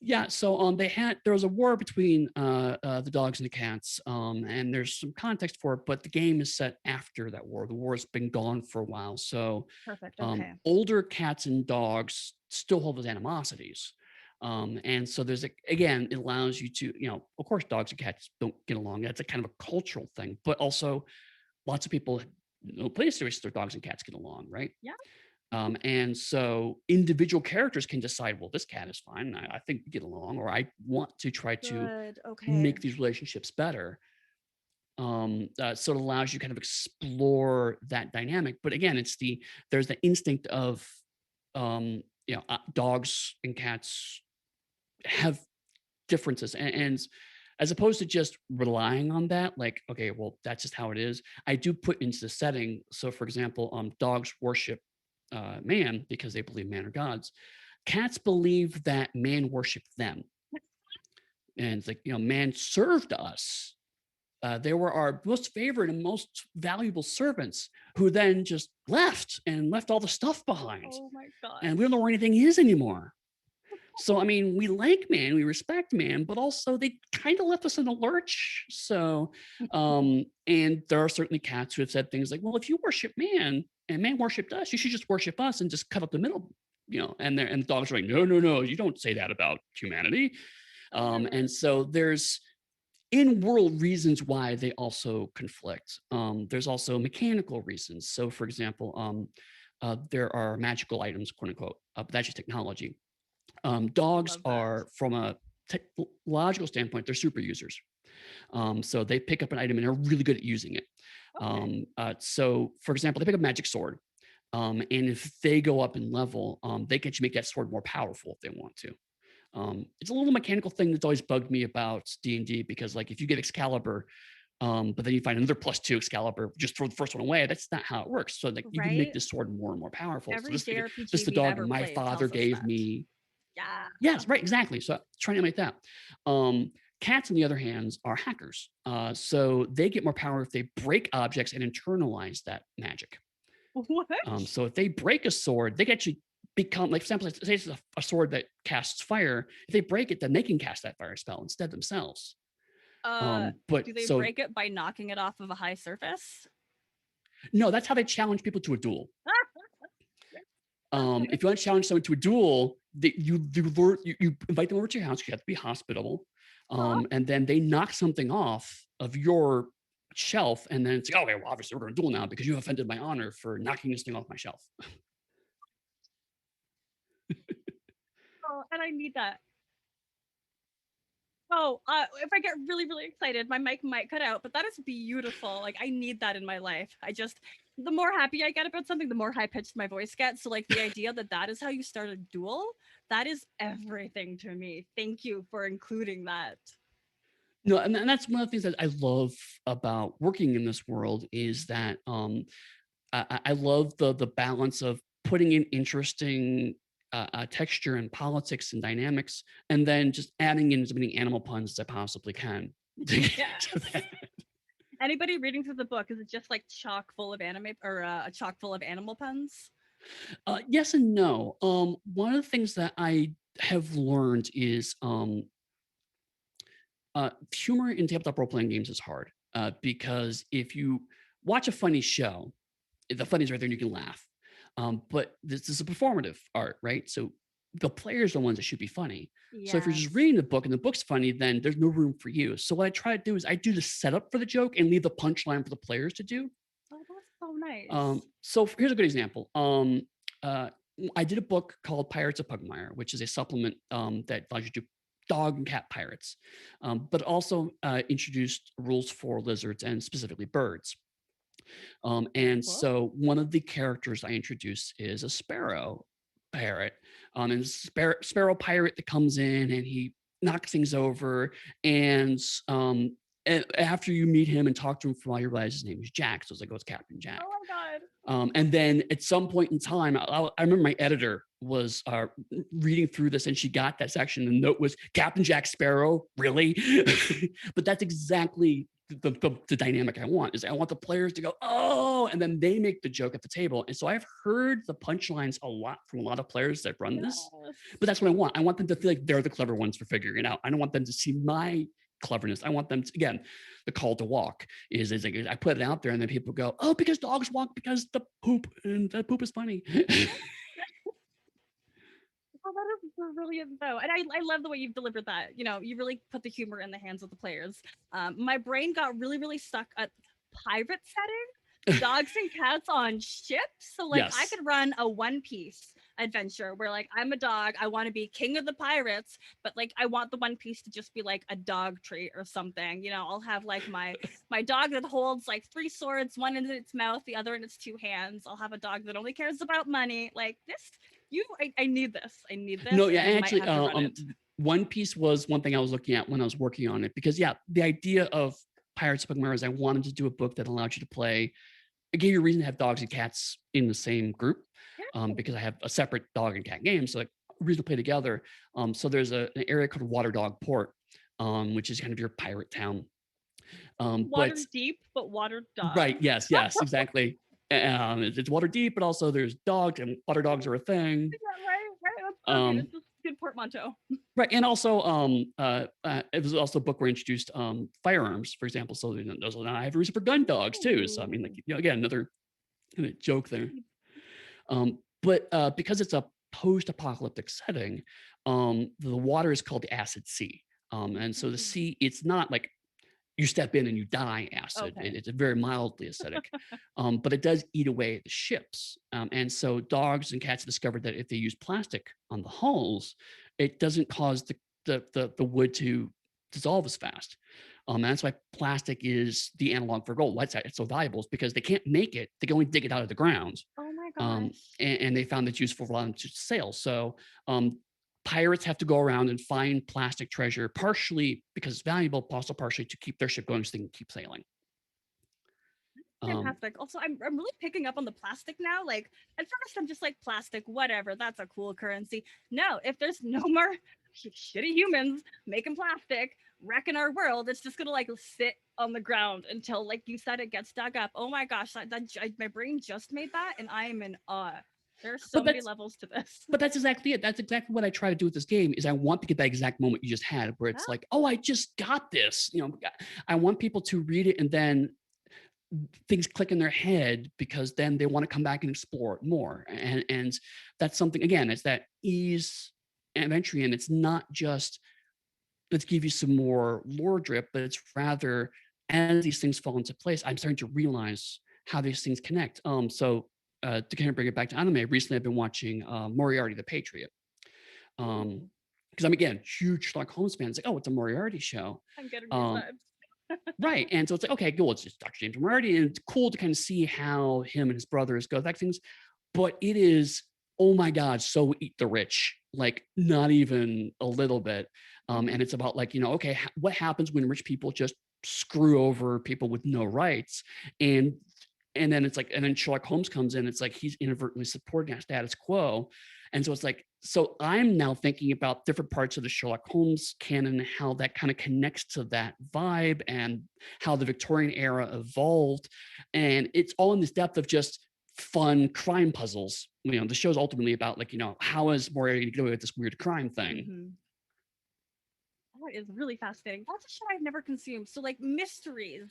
Yeah, so there was a war between the dogs and the cats, and there's some context for it, but the game is set after that war. The war has been gone for a while, so Perfect. Okay. older cats and dogs still hold those animosities. And so again, it allows you to, of course, dogs and cats don't get along. That's a kind of a cultural thing, but also lots of people play series, their dogs and cats get along, right? Yeah. And so individual characters can decide, well, this cat is fine. I think we get along, or I want to try to Good. Okay. make these relationships better. So it allows you kind of explore that dynamic. But again, there's the instinct of, dogs and cats have differences, and as opposed to just relying on that, like, okay, well, that's just how it is. I do put into the setting. So, for example, dogs worship man because they believe man are gods. Cats believe that man worshiped them, and it's like, man served us. They were our most favorite and most valuable servants, who then just left all the stuff behind, Oh my god. and we don't know where anything is anymore. So, I mean, we like man, we respect man, but also they kind of left us in a lurch. So, and there are certainly cats who have said things like, well, if you worship man and man worshiped us, you should just worship us and just cut up the middle, and the dogs are like, no, no, no, you don't say that about humanity. And so there's in-world reasons why they also conflict. There's also mechanical reasons. So, for example, there are magical items, quote unquote, but that's just technology. Dogs are, from a technological standpoint, they're super users. So they pick up an item and they're really good at using it. Okay. So, for example, they pick up a magic sword. And if they go up in level, they can actually make that sword more powerful if they want to. It's a little mechanical thing that's always bugged me about D&D, because like if you get Excalibur, but then you find another +2 Excalibur, just throw the first one away. That's not how it works. So like you can make this sword more and more powerful. Every So JRPG this is the we've dog ever my played father tells us gave that. me. Yeah. Yes, right, exactly. So trying to emulate that. Cats, on the other hand, are hackers. So they get more power if they break objects and internalize that magic. What? So if they break a sword, they can actually become, like, for example, say it's a sword that casts fire. If they break it, then they can cast that fire spell instead themselves. But Do they so break it by knocking it off of a high surface? no, that's how they challenge people to a duel. If you want to challenge someone to a duel, you invite them over to your house. You have to be hospitable, and then they knock something off of your shelf, and then it's like, okay, well, obviously we're going to duel now because you offended my honor for knocking this thing off my shelf. Oh, and I need that. Oh, if I get really, really excited, my mic might cut out, but that is beautiful. Like, I need that in my life. The more happy I get about something, the more high pitched my voice gets. So, like, the idea that is how you start a duel, that is everything to me. Thank you for including that. No, and that's one of the things that I love about working in this world, is that I love the balance of putting in interesting texture and politics and dynamics, and then just adding in as many animal puns as I possibly can. Yes. Anybody reading through the book, is it just like chock full of anime or a chock full of animal puns? Yes and no. One of the things that I have learned is humor in tabletop role playing games is hard, because if you watch a funny show, the funny's right there and you can laugh. But this is a performative art, right? So the players are the ones that should be funny. So if you're just Yes. reading the book and the book's funny, then there's no room for you. So what I try to do is I do the setup for the joke and leave the punchline for the players to do. Oh, that's so nice. So here's a good example. Uh, I did a book called Pirates of Pugmire, which is a supplement that allows you to do dog and cat pirates, but also introduced rules for lizards and specifically birds. And Cool. so one of the characters I introduce is a sparrow pirate, and sparrow pirate that comes in and he knocks things over, and after you meet him and talk to him for a while, you realize his name is Jack. So it's like, oh, it's Captain Jack. Oh my god. And then at some point in time, I remember my editor was reading through this and she got that section. And the note was Captain Jack Sparrow, really? But that's exactly the dynamic I want. Is I want the players to go, oh, and then they make the joke at the table. And so I've heard the punchlines a lot from a lot of players that run this. Yes. But that's what I want. I want them to feel like they're the clever ones for figuring it out. I don't want them to see my cleverness. I want them to, again, the call to walk is like I put it out there and then people go, oh, because dogs walk because the poop, and that poop is funny. Oh, that is brilliant though. And I love the way you've delivered that. You know, you really put the humor in the hands of the players. My brain got really stuck at pirate setting, dogs and cats on ships. So like I Yes. could run a One Piece adventure where like I'm a dog, I want to be king of the pirates, but like I want the One Piece to just be like a dog trait or something. You know, I'll have like my dog that holds like 3 swords, one in its mouth, the other in its 2 hands. I'll have a dog that only cares about money. Like this, I need this. I need this. No, yeah, and I might actually, have to run it. One Piece was one thing I was looking at when I was working on it because yeah, the idea of Pirates of Pugmire is I wanted to do a book that allowed you to play. It gave you a reason to have dogs and cats in the same group, Yeah. because I have a separate dog and cat game, so like a reason to play together. So there's an area called Water Dog Port, which is kind of your pirate town. Water But deep, but water dog. right, yes, exactly. It's water deep, but also there's dogs, and water dogs are a thing. Yeah, right. That's so good. Um, It's just good portmanteau. Right, and also, it was also a book where I introduced firearms, for example. So now I have a reason for gun dogs too. So I mean, like again, another kind of joke there. But because it's a post-apocalyptic setting, the water is called the acid sea, and so the sea, it's not like you step in and you die acid. Okay. It's very mildly acidic, but it does eat away the ships. And so dogs and cats discovered that if they use plastic on the hulls, it doesn't cause the wood to dissolve as fast. And that's why plastic is the analog for gold. Why it's so valuable is because they can't make it. They can only dig it out of the ground. Oh my gosh. And they found it's useful for a lot of sales. So pirates have to go around and find plastic treasure, partially because it's valuable, but also partially to keep their ship going so they can keep sailing. Fantastic. Also, I'm really picking up on the plastic now. Like at first, I'm just like plastic, whatever. That's a cool currency. No, if there's no more shitty humans making plastic, wrecking our world, it's just gonna like sit on the ground until, like you said, it gets dug up. Oh my gosh, my brain just made that, and I am in awe. There's so many levels to this. But that's exactly it. That's exactly what I try to do with this game is I want to get that exact moment you just had where it's like, oh, I just got this. You know, I want people to read it and then things click in their head because then they want to come back and explore it more. And that's something, again, it's that ease of entry. And it's not just let's give you some more lore drip, but it's rather as these things fall into place, I'm starting to realize how these things connect. To kind of bring it back to anime, recently I've been watching Moriarty the Patriot. Because I'm again huge Sherlock Holmes fan. It's like, oh, it's a Moriarty show. I'm getting these vibes. Right. And so it's like, okay, cool. It's just Dr. James Moriarty. And it's cool to kind of see how him and his brothers go back things. But it is, oh my God, so eat the rich. Like not even a little bit. And it's about like, okay, what happens when rich people just screw over people with no rights? And then it's like, and then Sherlock Holmes comes in. It's like he's inadvertently supporting that status quo. And so it's like, so I'm now thinking about different parts of the Sherlock Holmes canon, and how that kind of connects to that vibe and how the Victorian era evolved. And it's all in this depth of just fun crime puzzles. The show's ultimately about like, how is Moriarty going to get away with this weird crime thing? That is really fascinating. That's a show I've never consumed. So like mysteries.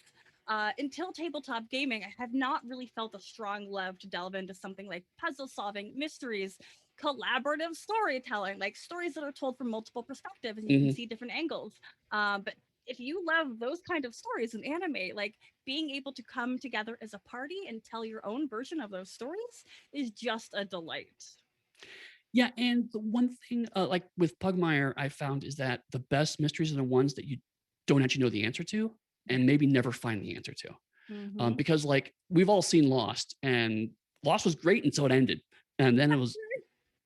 Until tabletop gaming, I have not really felt a strong love to delve into something like puzzle solving mysteries. collaborative storytelling, like stories that are told from multiple perspectives and you can Mhm. see different angles. But if you love those kind of stories in anime, like being able to come together as a party and tell your own version of those stories is just a delight. Yeah, and the one thing, like with Pugmire, I found is that the best mysteries are the ones that you don't actually know the answer to, Yeah. and maybe never find the answer to. Mm-hmm. Because like we've all seen Lost, and Lost was great until it ended, and then it was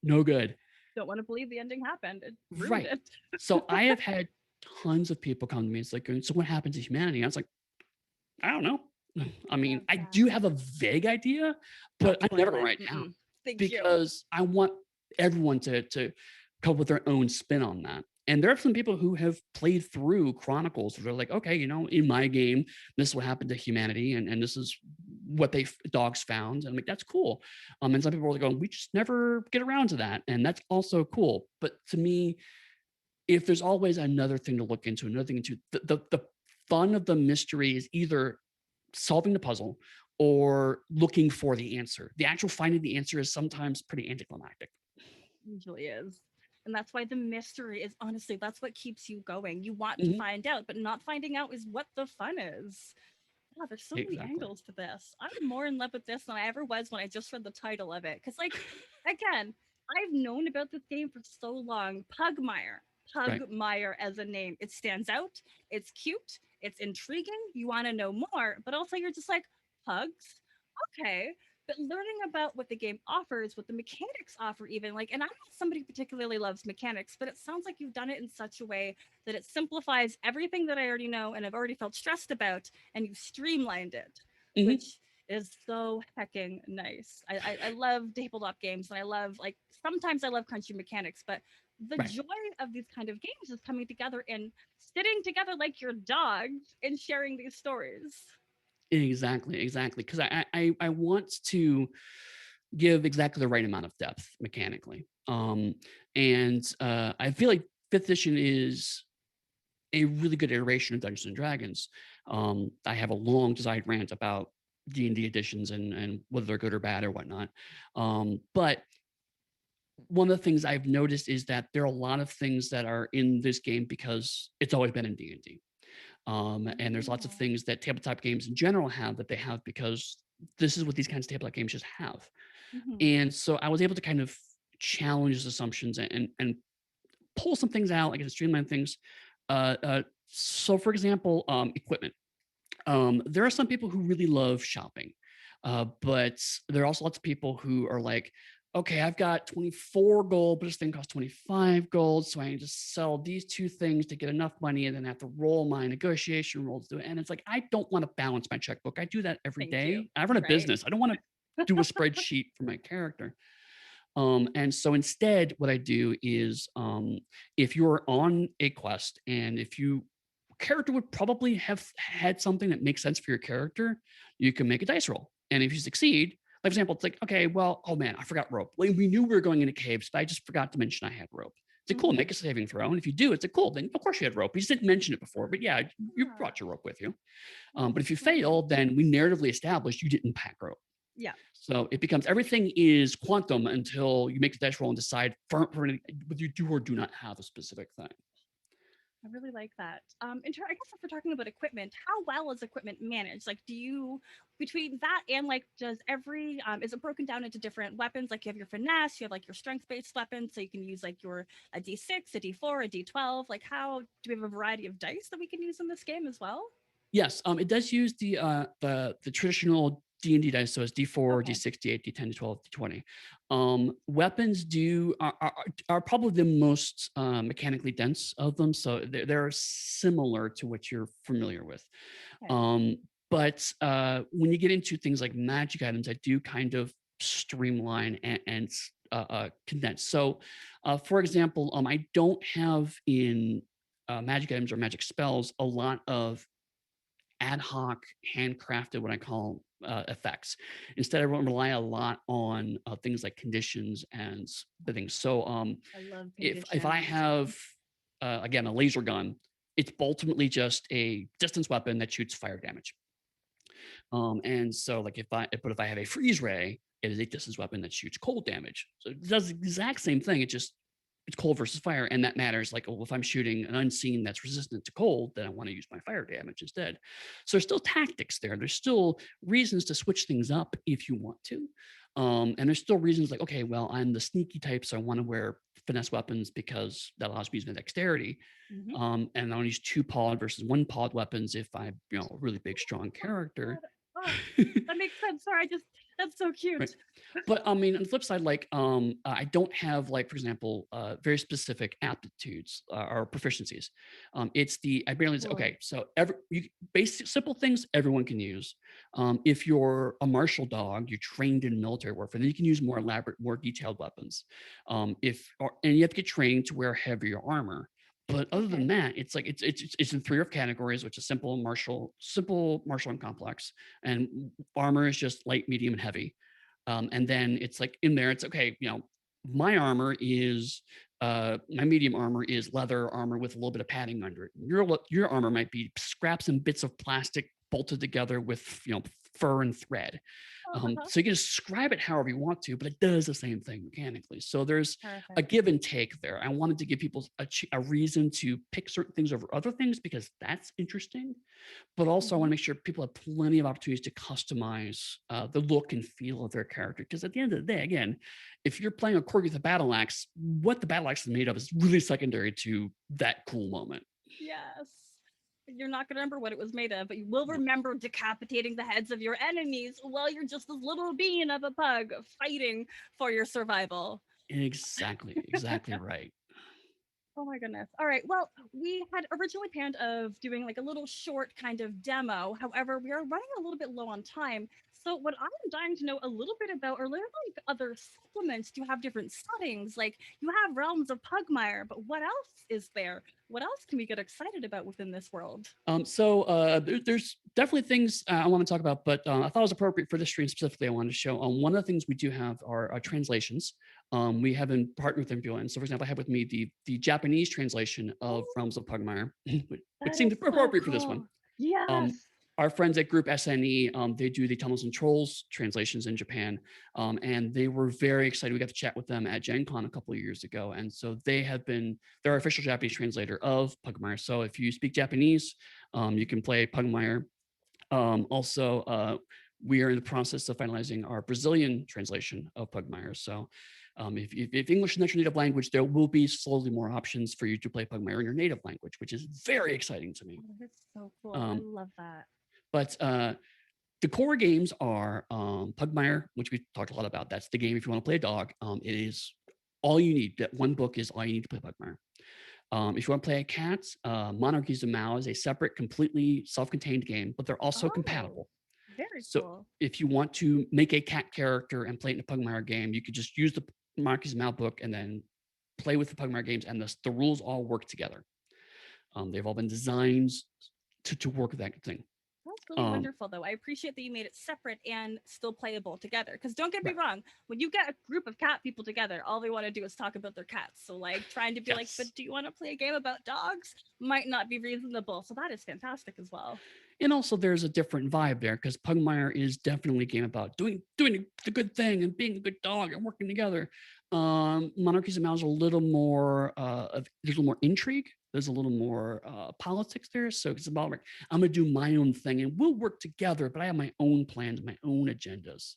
no good. Don't want to believe the ending happened. It ruined Right. it. So I have had tons of people come to me. It's like, so what happened to humanity? I was like, I don't know. I mean, Love I that. do have a vague idea, but Don't I'm never spoil gonna it. write it down Mm-mm. Thank you. because I want everyone to come up with their own spin on that. And there are some people who have played through Chronicles where they're like, okay, in my game, this is what happened to humanity, and this is what dogs found. And I'm like, that's cool. And some people are going, we just never get around to that. And that's also cool. But to me, if there's always another thing to look into, another thing into the fun of the mystery is either solving the puzzle or looking for the answer. The actual finding the answer is sometimes pretty anticlimactic. Usually is. And that's why the mystery is honestly, that's what keeps you going. You want to Mhm. find out, but not finding out is what the fun is. Yeah, there's so many Exactly. angles to this. I'm more in love with this than I ever was when I just read the title of it. Because, like, again, I've known about this game for so long. Pugmire. Right. Pugmire as a name. It stands out. It's cute. It's intriguing. You want to know more, but also you're just like, pugs? Okay. But learning about what the game offers, what the mechanics offer, even like, and I'm not somebody who particularly loves mechanics, but it sounds like you've done it in such a way that it simplifies everything that I already know and I've already felt stressed about, and you've streamlined it, Mhm. which is so hecking nice. I love tabletop games and I love like sometimes I love crunchy mechanics, but the Right. joy of these kind of games is coming together and sitting together like your dogs and sharing these stories. Exactly. Exactly. Because I want to give exactly the right amount of depth mechanically. And I feel like fifth edition is a really good iteration of Dungeons and Dragons. I have a long desired rant about D&D editions and whether they're good or bad or whatnot. But one of the things I've noticed is that there are a lot of things that are in this game because it's always been in D&D. And there's lots of Oh, things that tabletop games in general have that they have because this is what these kinds of tabletop games just have. mhm. And so I was able to kind of challenge those assumptions and pull some things out, like streamline things. So, for example, equipment. There are some people who really love shopping, but there are also lots of people who are like, okay, I've got 24 gold, but this thing costs 25 gold. So I need to sell these two things to get enough money and then have to roll my negotiation rolls to do it. And it's like, I don't want to balance my checkbook. I do that every Thank you. day. I run a Right. business. I don't want to do a spreadsheet for my character. And so instead, what I do is if you're on a quest and if you character would probably have had something that makes sense for your character, you can make a dice roll. And if you succeed, like for example, it's like, okay, well, oh man, I forgot rope. Well, we knew we were going into caves, but I just forgot to mention I had rope. It's like, cool, Mhm. make a saving throw. And if you do, it's like, cool, then of course you had rope. You just didn't mention it before, but yeah, you Yeah. brought your rope with you. Oh, But if you so nice. fail, then we narratively establish you didn't pack rope. Yeah. So it becomes everything is quantum until you make the dice roll and decide whether you do or do not have a specific thing. I really like that. I guess if we're talking about equipment, how well is equipment managed? Like, do you between that and like, does every is it broken down into different weapons? Like, you have your finesse, you have like your strength-based weapons, so you can use like your a D6, a D4, a D12. Like, how do we have a variety of dice that we can use in this game as well? Yes, it does use the traditional D&D dice, so it's D4, Okay. D6, D8, D10, D12, D20. Weapons are probably the most mechanically dense of them, so they're similar to what you're familiar with. Okay. Um, but when you get into things like magic items, I do kind of streamline and condense. So, for example, I don't have in magic items or magic spells a lot of ad hoc, handcrafted, what I call effects. Instead, I rely a lot on things like conditions and the things. So, I love if I conditions. have again a laser gun, it's ultimately just a distance weapon that shoots fire damage. And so, like if I have a freeze ray, it is a distance weapon that shoots cold damage. So it does the exact same thing. It's cold versus fire, and that matters. Like, oh, if I'm shooting an unseen that's resistant to cold, then I want to use my fire damage instead. So there's still tactics there. There's still reasons to switch things up if you want to. And there's still reasons like, okay, well, I'm the sneaky type, so I want to wear finesse weapons because that allows me to use my dexterity. And I want to use 2 pod versus 1 pod weapons if I'm, a really big, strong character. Oh, that makes sense. Sorry, that's so cute. Right. But I mean, on the flip side, like I don't have, like, for example, very specific aptitudes or proficiencies. It's the I barely Cool. okay. So basic simple things everyone can use. If you're a martial dog, you're trained in military warfare, then you can use more elaborate, more detailed weapons. And you have to get trained to wear heavier armor. But other than that, it's like it's in 3 categories, which is simple, martial, and complex. And armor is just light, medium, and heavy. And then it's like in there, it's okay, my armor is my medium armor is leather armor with a little bit of padding under it. Your armor might be scraps and bits of plastic bolted together with fur and thread. So you can describe it however you want to, but it does the same thing mechanically. So there's a give and take there. I wanted to give people a reason to pick certain things over other things because that's interesting. But also I want to make sure people have plenty of opportunities to customize the look and feel of their character. Because at the end of the day, again, if you're playing a corgi with a battle axe, what the battle axe is made of is really secondary to that cool moment. Yes. You're not going to remember what it was made of, but you will remember decapitating the heads of your enemies while you're just this little bean of a pug fighting for your survival. Exactly right. Oh my goodness. All right. Well, we had originally planned of doing like a little short kind of demo. However, we are running a little bit low on time. So what I'm dying to know a little bit about are literally other supplements do have different settings. Like you have Realms of Pugmire, but what else is there? What else can we get excited about within this world? There's definitely things I want to talk about, but I thought it was appropriate for this stream specifically. I wanted to show one of the things we do have are translations. We have been partnered with influence. So, for example, I have with me the Japanese translation of Realms of Pugmire, which seemed appropriate for this one. Yes. Our friends at Group SNE, they do the Tunnels and Trolls translations in Japan, and they were very excited. We got to chat with them at Gen Con a couple of years ago, and so they're our official Japanese translator of Pugmire. So if you speak Japanese, you can play Pugmire. Also, we are in the process of finalizing our Brazilian translation of Pugmire. So if English is not your native language, there will be slowly more options for you to play Pugmire in your native language, which is very exciting to me. Oh, that's so cool. I love that. But the core games are Pugmire, which we talked a lot about. That's the game if you want to play a dog. It is all you need. That one book is all you need to play Pugmire. If you want to play a cat, Monarchies of Mao is a separate, completely self-contained game, but they're also compatible. Very so cool. If you want to make a cat character and play it in a Pugmire game, you could just use the Monarchies of Mao book and then play with the Pugmire games, and the rules all work together. They've all been designed to work with that thing. That's really wonderful, though. I appreciate that you made it separate and still playable together. Because don't get me wrong, when you get a group of cat people together, all they want to do is talk about their cats. So, like, trying to be like, but do you want to play a game about dogs? Might not be reasonable. So that is fantastic as well. And also, there's a different vibe there because Pugmire is definitely a game about doing the good thing and being a good dog and working together. Monarchies of Mao is a little more there's a little more intrigue. There's a little more politics there. So it's about like, I'm gonna do my own thing and we'll work together, but I have my own plans, my own agendas.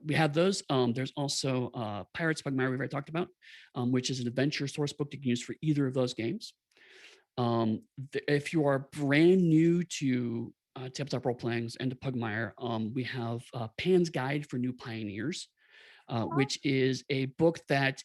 We have those. There's also Pirates of Pugmire we've already talked about, which is an adventure source book you can use for either of those games. If you are brand new to tabletop role playing and to Pugmire, we have Pan's Guide for New Pioneers, which is a book that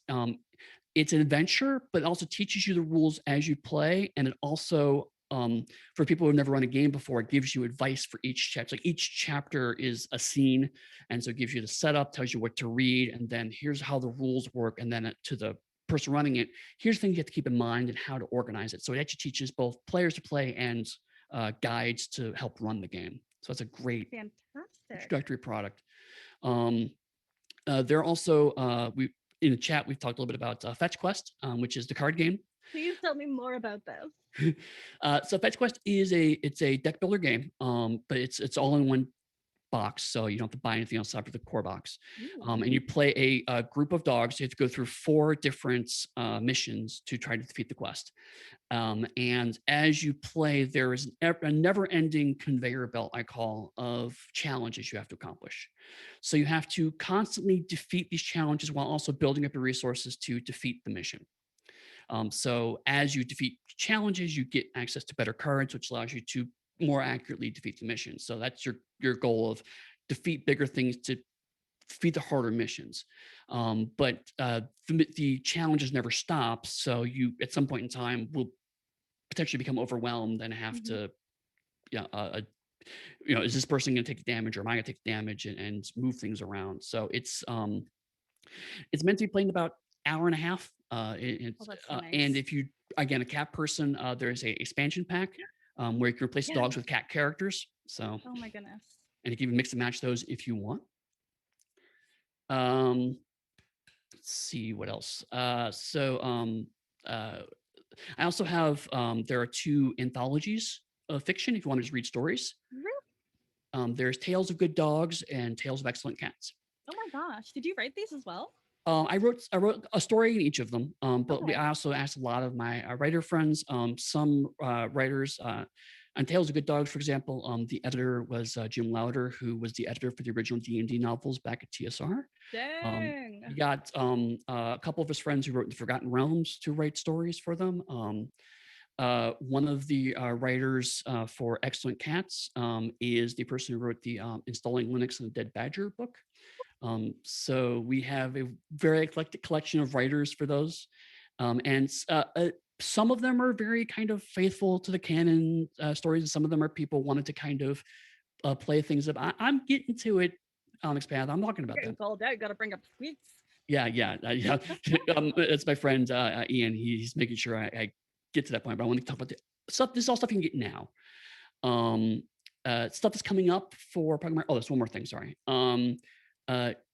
it's an adventure, but it also teaches you the rules as you play, and it also for people who've never run a game before, it gives you advice for each chapter. Like each chapter is a scene, and so it gives you the setup, tells you what to read, and then here's how the rules work, and then to the person running it, here's things you have to keep in mind and how to organize it. So it actually teaches both players to play and guides to help run the game. So it's a great introductory product. There are also in the chat we've talked a little bit about Fetch Quest, which is the card game. Please tell me more about this. So Fetch Quest is a deck builder game, but it's all in one box, so you don't have to buy anything else after the core box. Ooh. And you play a group of dogs. You have to go through 4 different missions to try to defeat the quest. And as you play, there is a never-ending conveyor belt, I call, of challenges you have to accomplish. So you have to constantly defeat these challenges while also building up your resources to defeat the mission. So as you defeat challenges, you get access to better cards, which allows you to more accurately defeat the mission. So that's your goal of defeat bigger things to defeat the harder missions. But the challenges never stop. So you at some point in time will potentially become overwhelmed and have Mhm. to, yeah, is this person going to take damage or am I going to take damage and move things around? So it's meant to be played in about hour and a half. Oh, It's that's so and nice. if you again a cat person, there's a expansion pack where you can replace the Yeah. dogs with cat characters. So Oh my goodness. and you can even mix and match those if you want. Um, let's see what else. Uh, I also have there are 2 anthologies of fiction if you want to just read stories. Really? There's Tales of Good Dogs and Tales of Excellent Cats. Oh my gosh. Did you write these as well? I wrote a story in each of them, but Okay. I also asked a lot of my writer friends. Some writers on Tales of Good Dogs, for example, the editor was Jim Lauder, who was the editor for the original D&D novels back at TSR. He Dang. got a couple of his friends who wrote the Forgotten Realms to write stories for them. One of the writers for Excellent Cats is the person who wrote the Installing Linux in the Dead Badger book. So we have a very eclectic collection of writers for those. Some of them are very kind of faithful to the canon stories, and some of them are people wanted to kind of play things up. I'm getting to it, Onyx Path. I'm talking You're about getting that. called out. You got to bring up squeaks. Yeah. It's my friend Ian. He's making sure I get to that point. But I want to talk about the stuff. This is all stuff you can get now. Um, Stuff that's coming up for Pugmire. Oh, there's one more thing. Sorry.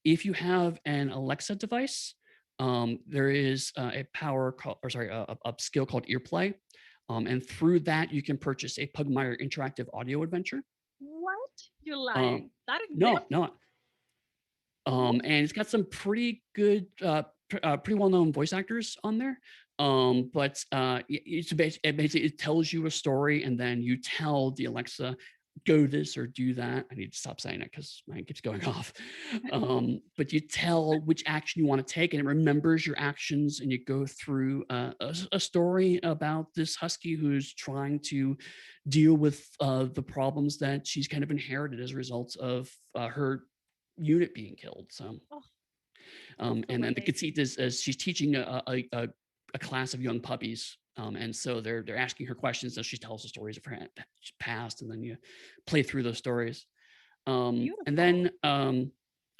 If you have an Alexa device, there is a power call, or sorry, a skill called Earplay, and through that you can purchase a Pugmire interactive audio adventure. What? You're Um, lying. That no, exists? no, What? and it's got some pretty good, pretty well-known voice actors on there. But basically it tells you a story, and then you tell the Alexa, "Go this or do that." I need to stop saying it because mine keeps going off. But you tell which action you want to take, and it remembers your actions, and you go through a story about this husky who's trying to deal with the problems that she's kind of inherited as a result of her unit being killed. So, Oh, that's so and then the lovely. conceit is she's teaching a class of young puppies. And so they're asking her questions as she tells the stories of her past, and then you play through those stories. And Beautiful. then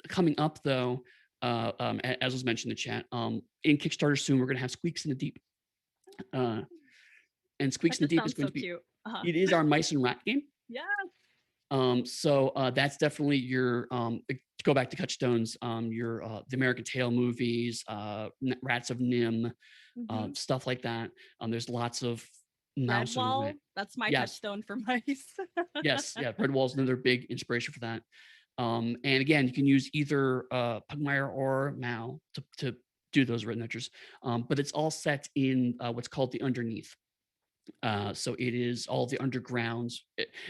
coming up though, as was mentioned in the chat, in Kickstarter soon we're going to have Squeaks in the Deep, uh, and Squeaks That in the just Deep is sounds going so to be. cute. Uh-huh. It is our mice and rat game. Yeah. That's definitely your to go back to Touchstones, your the American Tail movies, Rats of Nim, Hmm. stuff like that. There's lots of mouse and rat. Redwall. That's my Yes, touchstone for mice. yes, yeah. Redwall's another big inspiration for that. And again, you can use either Pugmire or Mao to do those written adventures. But it's all set in what's called the Underneath. So it is all the undergrounds.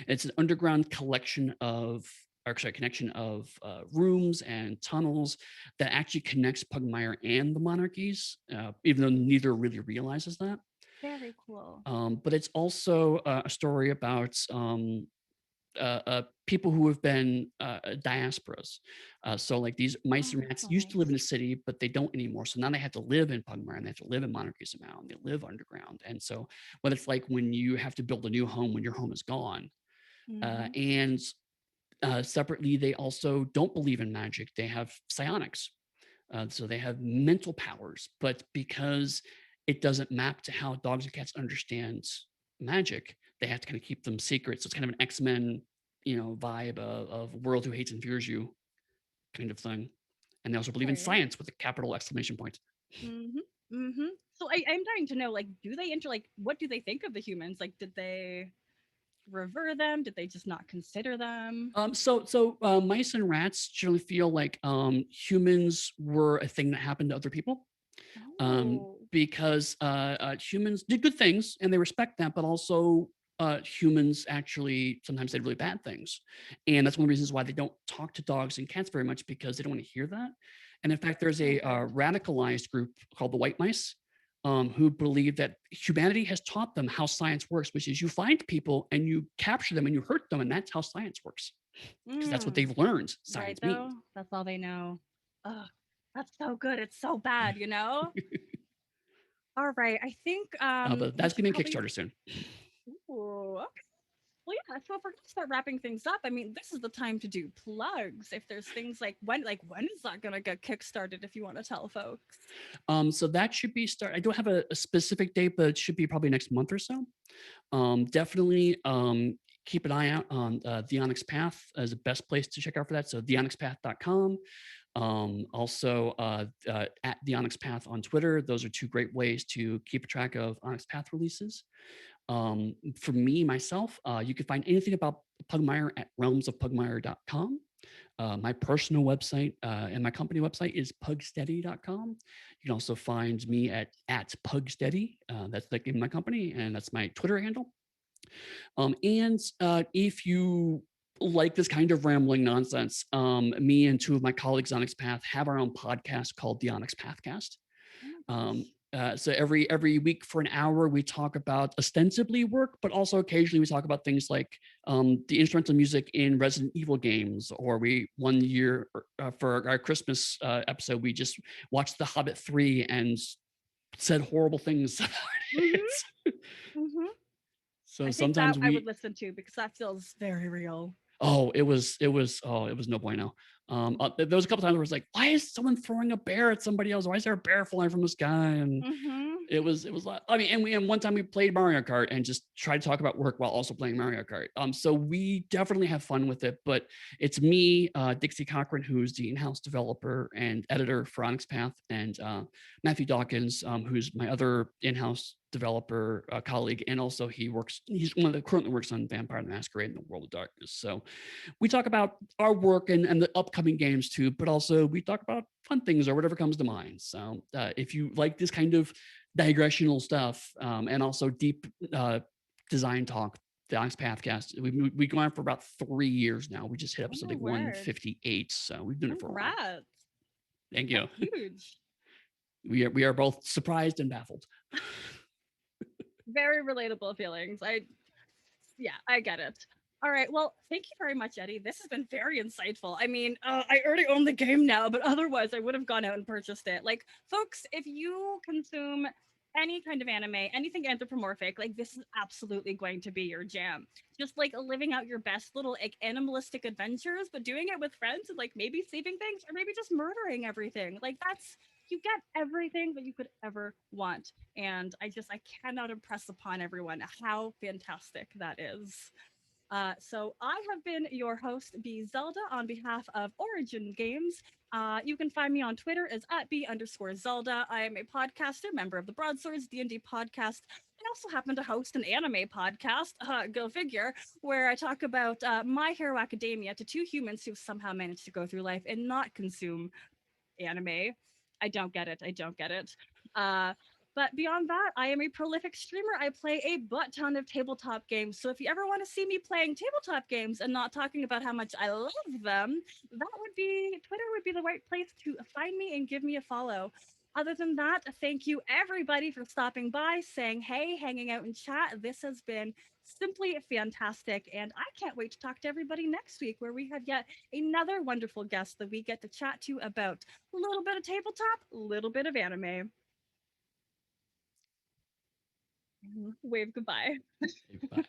It's an underground collection of, or sorry, connection of rooms and tunnels that actually connects Pugmire and the monarchies, even though neither really realizes that. Very cool. But it's also a story about people who have been diasporas. So like these mice Oh, and that's rats so used to live in a nice. city, but they don't anymore. So now they have to live in Pugmire and they have to live in Monarchy somehow, and they live underground. And so what it's like when you have to build a new home when your home is gone. Hmm. And Separately, they also don't believe in magic. They have psionics. So they have mental powers, but because it doesn't map to how dogs and cats understand magic, they have to kind of keep them secret. So it's kind of an X-Men, vibe of world who hates and fears you kind of thing. And they also believe in Okay. science with a capital exclamation point. Hmm. Hmm. So I'm dying to know, like, do they enter, like, what do they think of the humans? Like, did they? revere them? Did they just not consider them? Mice and rats generally feel like humans were a thing that happened to other people. Oh, Because humans did good things and they respect that, but also humans actually sometimes did really bad things. And that's one of the reasons why they don't talk to dogs and cats very much, because they don't want to hear that. And in fact, there's a okay. radicalized group called the white mice, who believe that humanity has taught them how science works, which is you find people and you capture them and you hurt them, and that's how science works, because that's what Mm, they've learned right science means. though. That's all they know. Ugh, that's so good. It's so bad, you know? All right. I think But we that's should going to be a probably. Kickstarter soon. Ooh, okay. Well, yeah. So if we're gonna start wrapping things up, I mean, this is the time to do plugs. If there's things like when is that gonna get kickstarted? If you want to tell folks. So that should be start. I don't have a specific date, but it should be probably next month or so. Definitely keep an eye out on the Onyx Path as the best place to check out for that. So theonyxpath.com. Also at the Onyx Path on Twitter. Those are two great ways to keep track of Onyx Path releases. For me, myself, you can find anything about Pugmire at realmsofpugmire.com. My personal website and my company website is pugsteady.com. You can also find me at pugsteady. That's the name of my company, and that's my Twitter handle. And if you like this kind of rambling nonsense, me and two of my colleagues on Onyx Path have our own podcast called the Onyx Pathcast. Oh my Um, gosh. so every week for an hour, we talk about ostensibly work, but also occasionally we talk about things like the instrumental music in Resident Evil games, or we one year for our Christmas episode, we just watched The Hobbit 3 and said horrible things about Mhm. it. Mhm. So I think that sometimes I would we listen to because that feels very real. it was no bueno. There was a couple times where it's like, why is someone throwing a bear at somebody else? Why is there a bear flying from the sky? And Mhm. it was like, I mean, and one time we played Mario Kart and just tried to talk about work while also playing Mario Kart. So we definitely have fun with it, but it's me, Dixie Cochran, who's the in-house developer and editor for Onyx Path, and Matthew Dawkins, who's my other in-house developer colleague, and also he's one of the currently works on Vampire the Masquerade and the World of Darkness. So we talk about our work and the upcoming games too, but also we talk about fun things or whatever comes to mind. So if you like this kind of digressional stuff and also deep design talk, the Onyx Pathcast, we've gone on for about 3 years now. We just hit Oh episode my like word. 158, so we've been doing it for a while. Congrats. Thank That's you. huge. We are both surprised and baffled. Very relatable feelings. Yeah, I get it. All right. Well, thank you very much, Eddie. This has been very insightful. I mean, I already own the game now, but otherwise I would have gone out and purchased it. Like, folks, if you consume any kind of anime, anything anthropomorphic, like this is absolutely going to be your jam. Just like living out your best little like animalistic adventures, but doing it with friends and like maybe saving things or maybe just murdering everything. Like that's you get everything that you could ever want. And I cannot impress upon everyone how fantastic that is. So I have been your host, B Zelda, on behalf of Origin Games. You can find me on Twitter as at B_Zelda. I am a podcaster, member of the Broadswords D&D podcast. I also happen to host an anime podcast, go figure, where I talk about My Hero Academia to two humans who somehow managed to go through life and not consume anime. I don't get it. I don't get it. Uh, but beyond that, I am a prolific streamer. I play a butt ton of tabletop games. So if you ever want to see me playing tabletop games and not talking about how much I love them, that would be Twitter would be the right place to find me and give me a follow. Other than that, thank you everybody for stopping by, saying hey, hanging out in chat. This has been simply fantastic. And I can't wait to talk to everybody next week where we have yet another wonderful guest that we get to chat to about a little bit of tabletop, a little bit of anime. Wave goodbye. Bye.